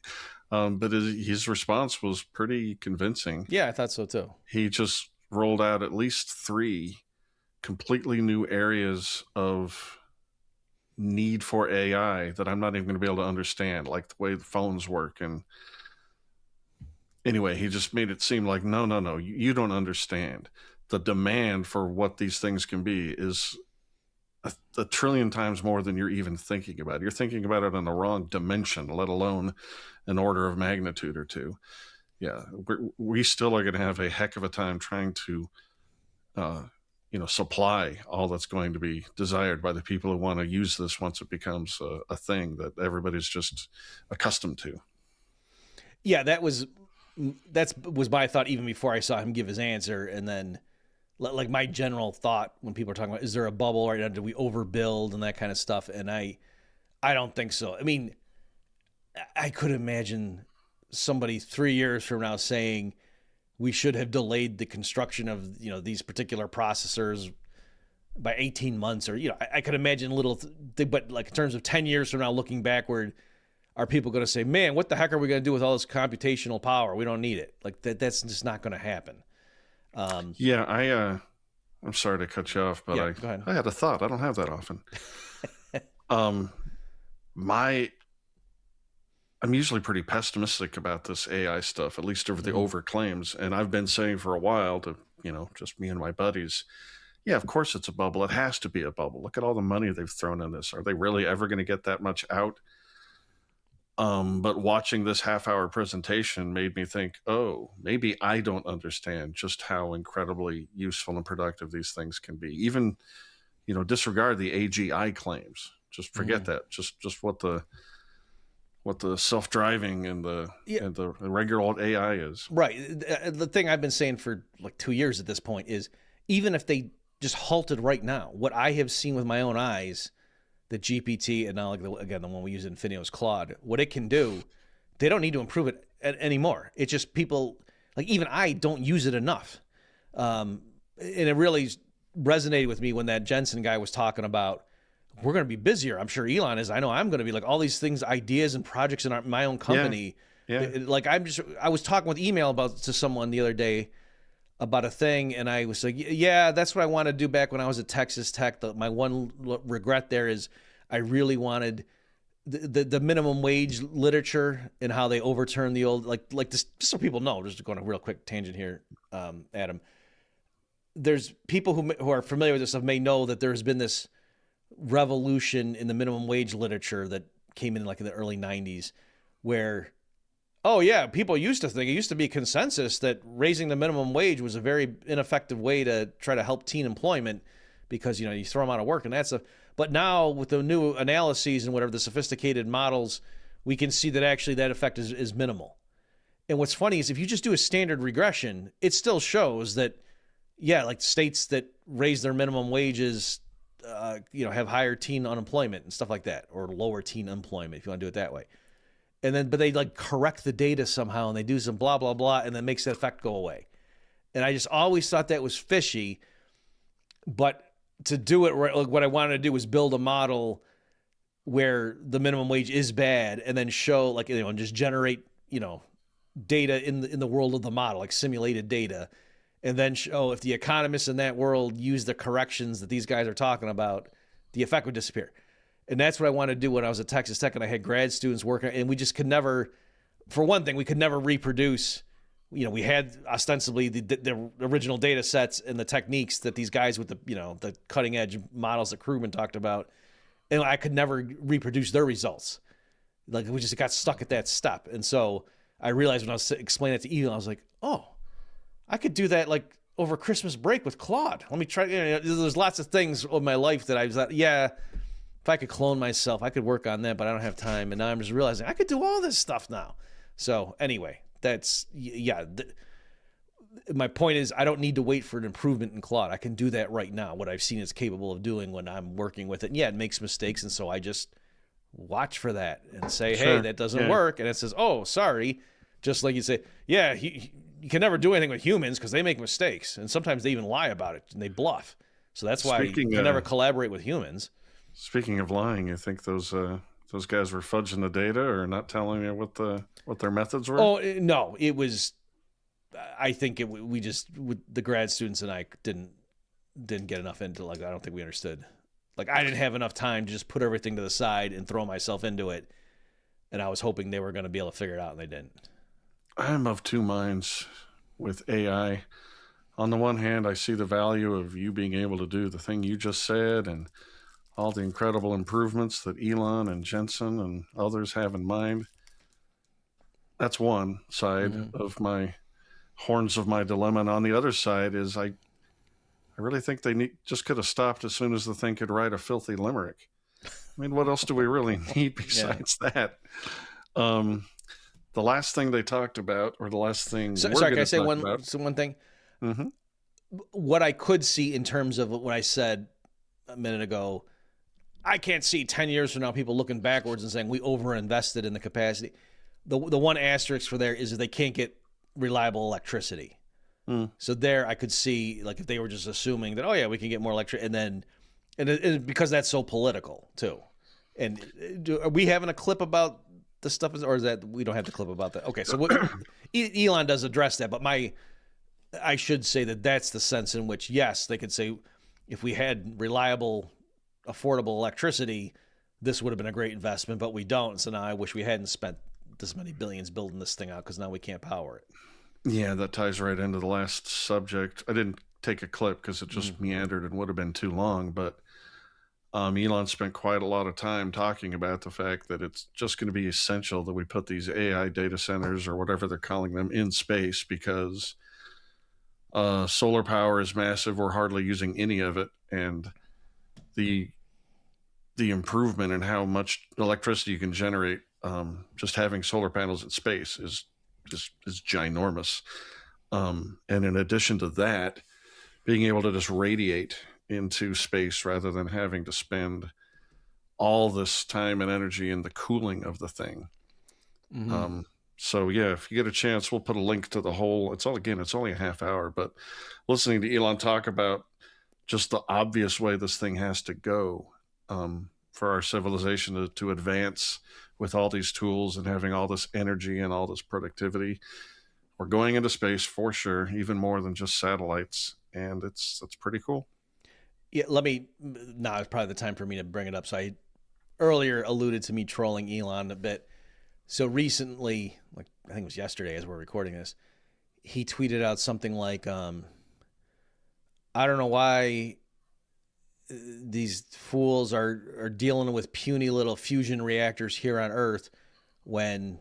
But his response was pretty convincing. Yeah, I thought so too. He just rolled out at least 3 completely new areas of need for AI that I'm not even going to be able to understand, like the way the phones work. And anyway, he just made it seem like, no, you don't understand. The demand for what these things can be is a trillion times more than you're even thinking about. You're thinking about it in the wrong dimension, let alone an order of magnitude or two. Yeah, we still are going to have a heck of a time trying to, supply all that's going to be desired by the people who want to use this once it becomes a thing that everybody's just accustomed to. Yeah, that was my thought even before I saw him give his answer, and then. Like my general thought when people are talking about, is there a bubble right now? Do we overbuild and that kind of stuff? And I don't think so. I mean, I could imagine somebody 3 years from now saying we should have delayed the construction of, these particular processors by 18 months, or, I could imagine but like in terms of 10 years from now, looking backward, are people going to say, man, what the heck are we going to do with all this computational power? We don't need it. Like that's just not going to happen. I'm sorry to cut you off, but yeah, go ahead. I had a thought. I don't have that often. I'm usually pretty pessimistic about this AI stuff, at least over the over claims. And I've been saying for a while to, just me and my buddies, yeah, of course it's a bubble. It has to be a bubble. Look at all the money they've thrown in this. Are they really ever going to get that much out? But watching this half-hour presentation made me think, oh, maybe I don't understand just how incredibly useful and productive these things can be. Even, disregard the AGI claims. Just forget that. Just what the self-driving and the regular old AI is. Right. The thing I've been saying for like 2 years at this point is, even if they just halted right now, what I have seen with my own eyes, the GPT, and now again the one we use in Infineo's Claude, what it can do, they don't need to improve it anymore. It's just people, like even I don't use it enough. And it really resonated with me when that Jensen guy was talking about, we're going to be busier. I'm sure Elon is. I know I'm going to be, like, all these things, ideas and projects in my own company. Yeah. I was talking with email to someone the other day about a thing, and I was like, yeah, that's what I wanted to do back when I was at Texas Tech. My one regret there is I really wanted the minimum wage literature and how they overturned the old, like this, just so people know, just going on a real quick tangent here, Adam. There's people who are familiar with this stuff may know that there's been this revolution in the minimum wage literature that came in like in the early 90s where, oh yeah, people used to think, it used to be consensus that raising the minimum wage was a very ineffective way to try to help teen employment because, you throw them out of work and that's but now with the new analyses and whatever the sophisticated models, we can see that actually that effect is minimal. And what's funny is if you just do a standard regression, it still shows that, yeah, like states that raise their minimum wages, have higher teen unemployment and stuff like that, or lower teen employment, if you want to do it that way. And then, but they like correct the data somehow and they do some blah, blah, blah, and then makes that effect go away. And I just always thought that was fishy, but to do it right, like what I wanted to do was build a model where the minimum wage is bad and then show and just generate, data in the world of the model, like simulated data, and then show if the economists in that world use the corrections that these guys are talking about, the effect would disappear. And that's what I wanted to do when I was at Texas Tech and I had grad students working, and we just could never, for one thing, we could never reproduce we had ostensibly the original data sets and the techniques that these guys with the cutting edge models that Krugman talked about, and I could never reproduce their results. Like we just got stuck at that step. And so I realized when I was explaining it to Elon, I was like, oh, I could do that like over Christmas break with Claude. Let me try. There's lots of things in my life that I was like, yeah, if I could clone myself, I could work on that, but I don't have time. And now I'm just realizing I could do all this stuff now. So anyway, that's, my point is I don't need to wait for an improvement in Claude. I can do that right now, what I've seen it's capable of doing when I'm working with it. And yeah, it makes mistakes. And so I just watch for that and say, Sure. hey, that doesn't work. And it says, oh, sorry. Just like you say, yeah, you can never do anything with humans because they make mistakes. And sometimes they even lie about it and they bluff. So that's why you can never collaborate with humans. Speaking of lying, you think those guys were fudging the data or not telling you what their methods were? Oh, no, it was, I think we just, the grad students and I didn't get enough into, like, I don't think we understood. Like, I didn't have enough time to just put everything to the side and throw myself into it. And I was hoping they were going to be able to figure it out, and they didn't. I'm of two minds with AI. On the one hand, I see the value of you being able to do the thing you just said and all the incredible improvements that Elon and Jensen and others have in mind. That's one side of my horns of my dilemma. And on the other side is I really think they just could have stopped as soon as the thing could write a filthy limerick. I mean, what else do we really need besides that? The last thing they talked about, or the last thing sorry, can I say one thing? Mm-hmm. What I could see in terms of what I said a minute ago, I can't see 10 years from now people looking backwards and saying we overinvested in the capacity. The one asterisk for there is that they can't get reliable electricity. So there I could see, like, if they were just assuming that, oh yeah, we can get more electricity, and because that's so political too. And are we having a clip about the stuff, or is that we don't have the clip about that? Okay, so Elon does address that, but I should say that that's the sense in which, yes, they could say if we had reliable, affordable electricity, this would have been a great investment, but we don't. So now I wish we hadn't spent this many billions building this thing out because now we can't power it. Yeah, that ties right into the last subject. I didn't take a clip because it just meandered and would have been too long, but Elon spent quite a lot of time talking about the fact that it's just going to be essential that we put these AI data centers, or whatever they're calling them, in space because solar power is massive. We're hardly using any of it. And the improvement in how much electricity you can generate just having solar panels in space is ginormous. And in addition to that, being able to just radiate into space rather than having to spend all this time and energy in the cooling of the thing. So yeah, if you get a chance, we'll put a link to the whole, it's only a half hour, but listening to Elon talk about just the obvious way this thing has to go for our civilization to advance with all these tools and having all this energy and all this productivity. We're going into space for sure, even more than just satellites. And that's pretty cool. Yeah, now it's probably the time for me to bring it up. So I earlier alluded to me trolling Elon a bit. So recently, like I think it was yesterday as we're recording this, he tweeted out something like, I don't know why these fools are dealing with puny little fusion reactors here on Earth when,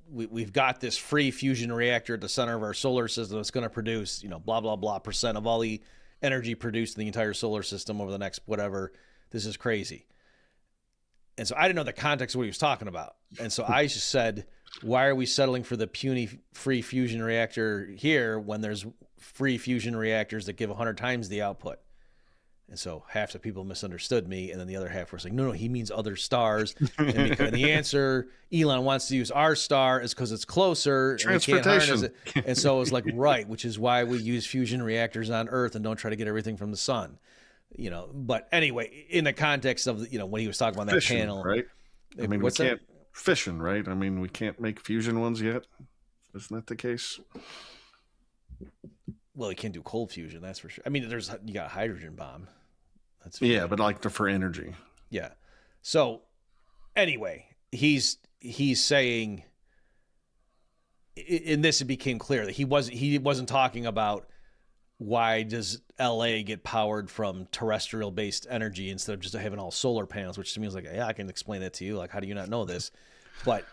we've got this free fusion reactor at the center of our solar system that's going to produce, blah, blah, blah % of all the energy produced in the entire solar system over the next whatever. This is crazy. And so I didn't know the context of what he was talking about. And so I just said, why are we settling for the puny free fusion reactor here when there's free fusion reactors that give 100 times the output? And so half the people misunderstood me, and then the other half were saying, no, he means other stars. And the answer, Elon wants to use our star is because it's closer. Transportation. And, and so it was like, right, which is why we use fusion reactors on Earth and don't try to get everything from the sun. But anyway, in the context of, when he was talking about that fission, panel. Right? I mean, what's we can't fission, right? I mean, we can't make fusion ones yet. Isn't that the case? Well, you can't do cold fusion, that's for sure. I mean, you got a hydrogen bomb. But like for energy. Yeah. So anyway, he's saying in this, it became clear that he wasn't talking about why does LA get powered from terrestrial based energy instead of just having all solar panels, which to me is like, yeah, I can explain that to you. Like, how do you not know this? But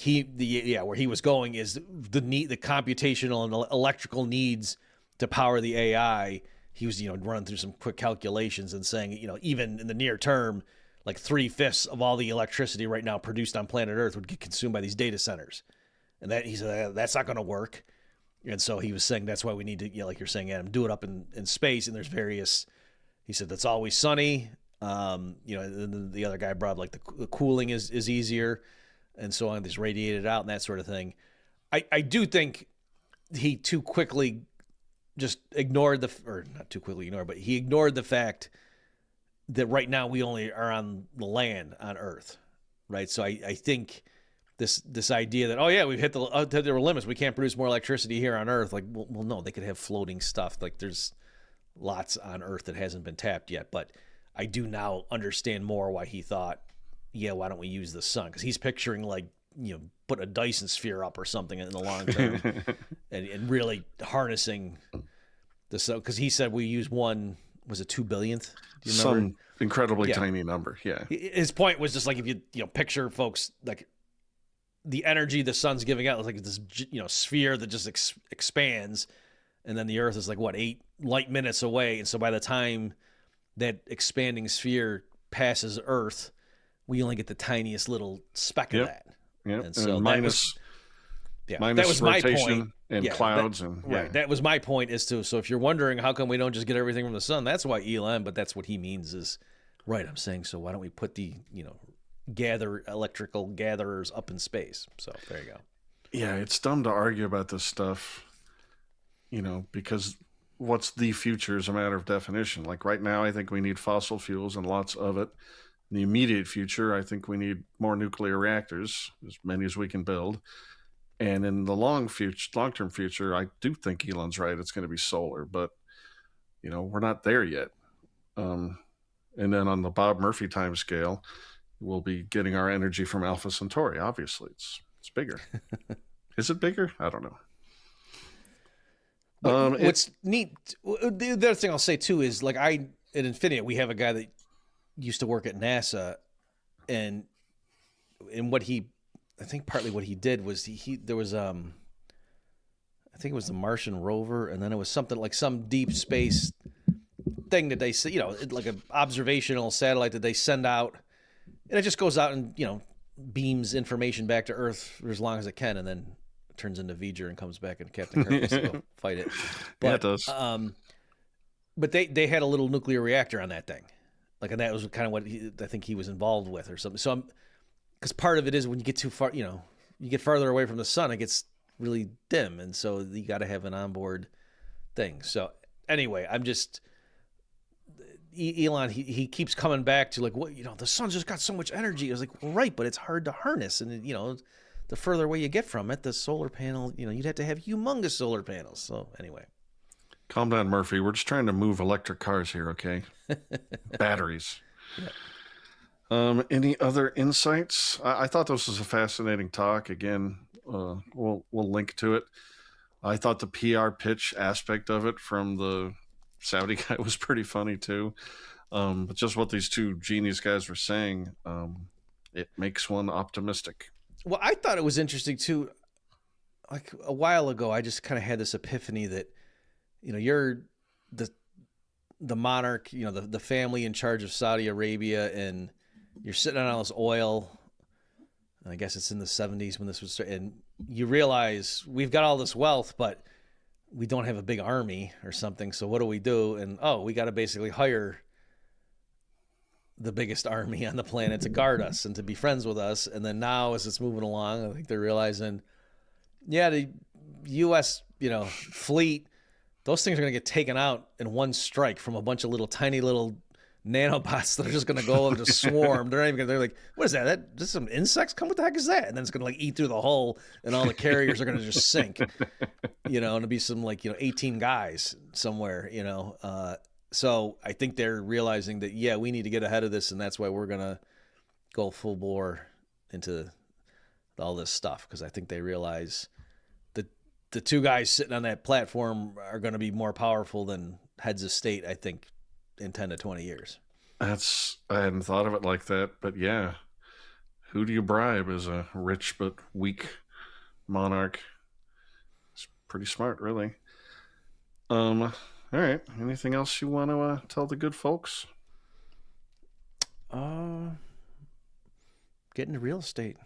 where he was going is the computational and electrical needs to power the AI. He was, running through some quick calculations and saying, even in the near term, like 3/5 of all the electricity right now produced on planet Earth would get consumed by these data centers. And that he said, that's not going to work. And so he was saying that's why we need to, like you're saying, Adam, do it up in space. And there's various, he said, that's always sunny. And then the other guy brought like the cooling is easier and so on. This radiated out and that sort of thing. I do think he too quickly just ignored but he ignored the fact that right now we only are on the land on Earth. Right. So I think this idea that, we've hit the limits. We can't produce more electricity here on Earth. Like, well, no, they could have floating stuff. Like there's lots on Earth that hasn't been tapped yet. But I do now understand more why he thought, why don't we use the sun? Because he's picturing like, put a Dyson sphere up or something in the long term and really harnessing the sun. Because he said we use was it 2 billionth? Do you remember? Some incredibly tiny number. Yeah. His point was just like, if you picture folks like, the energy the sun's giving out is like this, sphere that just expands, and then the Earth is like 8 light minutes away, and so by the time that expanding sphere passes Earth, we only get the tiniest little speck of that. Yeah, and so minus that was my point. And clouds right. That was my point. So if you're wondering how come we don't just get everything from the sun, that's why Elon. But that's what he means is right. I'm saying so. Why don't we put the electrical gatherers up in space? So there you go. Yeah, it's dumb to argue about this stuff, because what's the future is a matter of definition. Like right now, I think we need fossil fuels and lots of it. In the immediate future, I think we need more nuclear reactors, as many as we can build. And in the long-term future, I do think Elon's right. It's going to be solar, but we're not there yet. And then on the Bob Murphy time scale, we'll be getting our energy from Alpha Centauri. Obviously, it's bigger. Is it bigger? I don't know. What's neat, the other thing I'll say too is like at Infineon, we have a guy that used to work at NASA, and I think partly what he did was there was I think it was the Martian rover, and then it was something like some deep space thing that they like an observational satellite that they send out, and it just goes out and beams information back to Earth for as long as it can, and then it turns into V'ger and comes back and Captain Kirk has to go fight it. But, yeah, it does. But they had a little nuclear reactor on that thing, like, and that was kind of what I think he was involved with or something. So because part of it is when you get too far, you get farther away from the sun, it gets really dim, and so you got to have an onboard thing. So anyway, I'm just Elon. He keeps coming back to like, what, the sun's just got so much energy. I was like, well, right, but it's hard to harness, and the further away you get from it, the solar panel, you'd have to have humongous solar panels. So anyway, calm down, Murphy. We're just trying to move electric cars here, okay? Batteries. Yeah. Any other insights? I thought this was a fascinating talk. Again, we'll link to it. I thought the PR pitch aspect of it from the Saudi guy was pretty funny too. But just what these two genius guys were saying, it makes one optimistic. Well, I thought it was interesting too. Like a while ago, I just kind of had this epiphany that, you're the monarch, the family in charge of Saudi Arabia, and you're sitting on all this oil. I guess it's in the 70s when this was, and you realize we've got all this wealth, but we don't have a big army or something. So what do we do? And we got to basically hire the biggest army on the planet to guard us and to be friends with us. And then now, as it's moving along, I think they're realizing, the U.S. fleet, those things are going to get taken out in one strike from a bunch of tiny little nanobots that are just going to go and just swarm. They're not even they're like, what is that? Just some insects? What the heck is that? And then it's going to eat through the hull, and all the carriers are going to just sink, and it'll be some 18 guys somewhere, So I think they're realizing that, we need to get ahead of this, and that's why we're going to go full bore into all this stuff, because I think they realize the the two guys sitting on that platform are going to be more powerful than heads of state, I think, in 10 to 20 years. I hadn't thought of it like that, but yeah. Who do you bribe as a rich but weak monarch? It's pretty smart, really. All right. Anything else you want to tell the good folks? Get into real estate.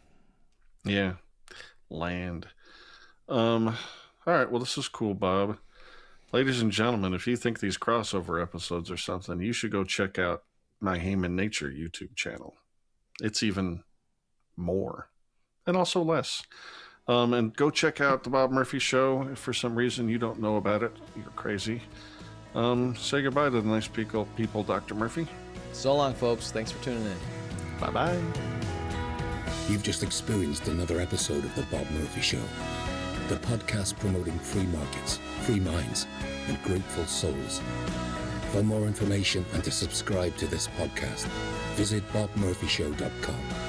Yeah. Land. All right. Well, this is cool, Bob. Ladies and gentlemen, if you think these crossover episodes are something, you should go check out my Heyman Nature YouTube channel. It's even more and also less. And go check out the Bob Murphy Show. If for some reason you don't know about it, you're crazy. Say goodbye to the nice people, Dr. Murphy. So long, folks. Thanks for tuning in. Bye-bye. You've just experienced another episode of The Bob Murphy Show, the podcast promoting free markets, free minds, and grateful souls. For more information and to subscribe to this podcast, visit bobmurphyshow.com.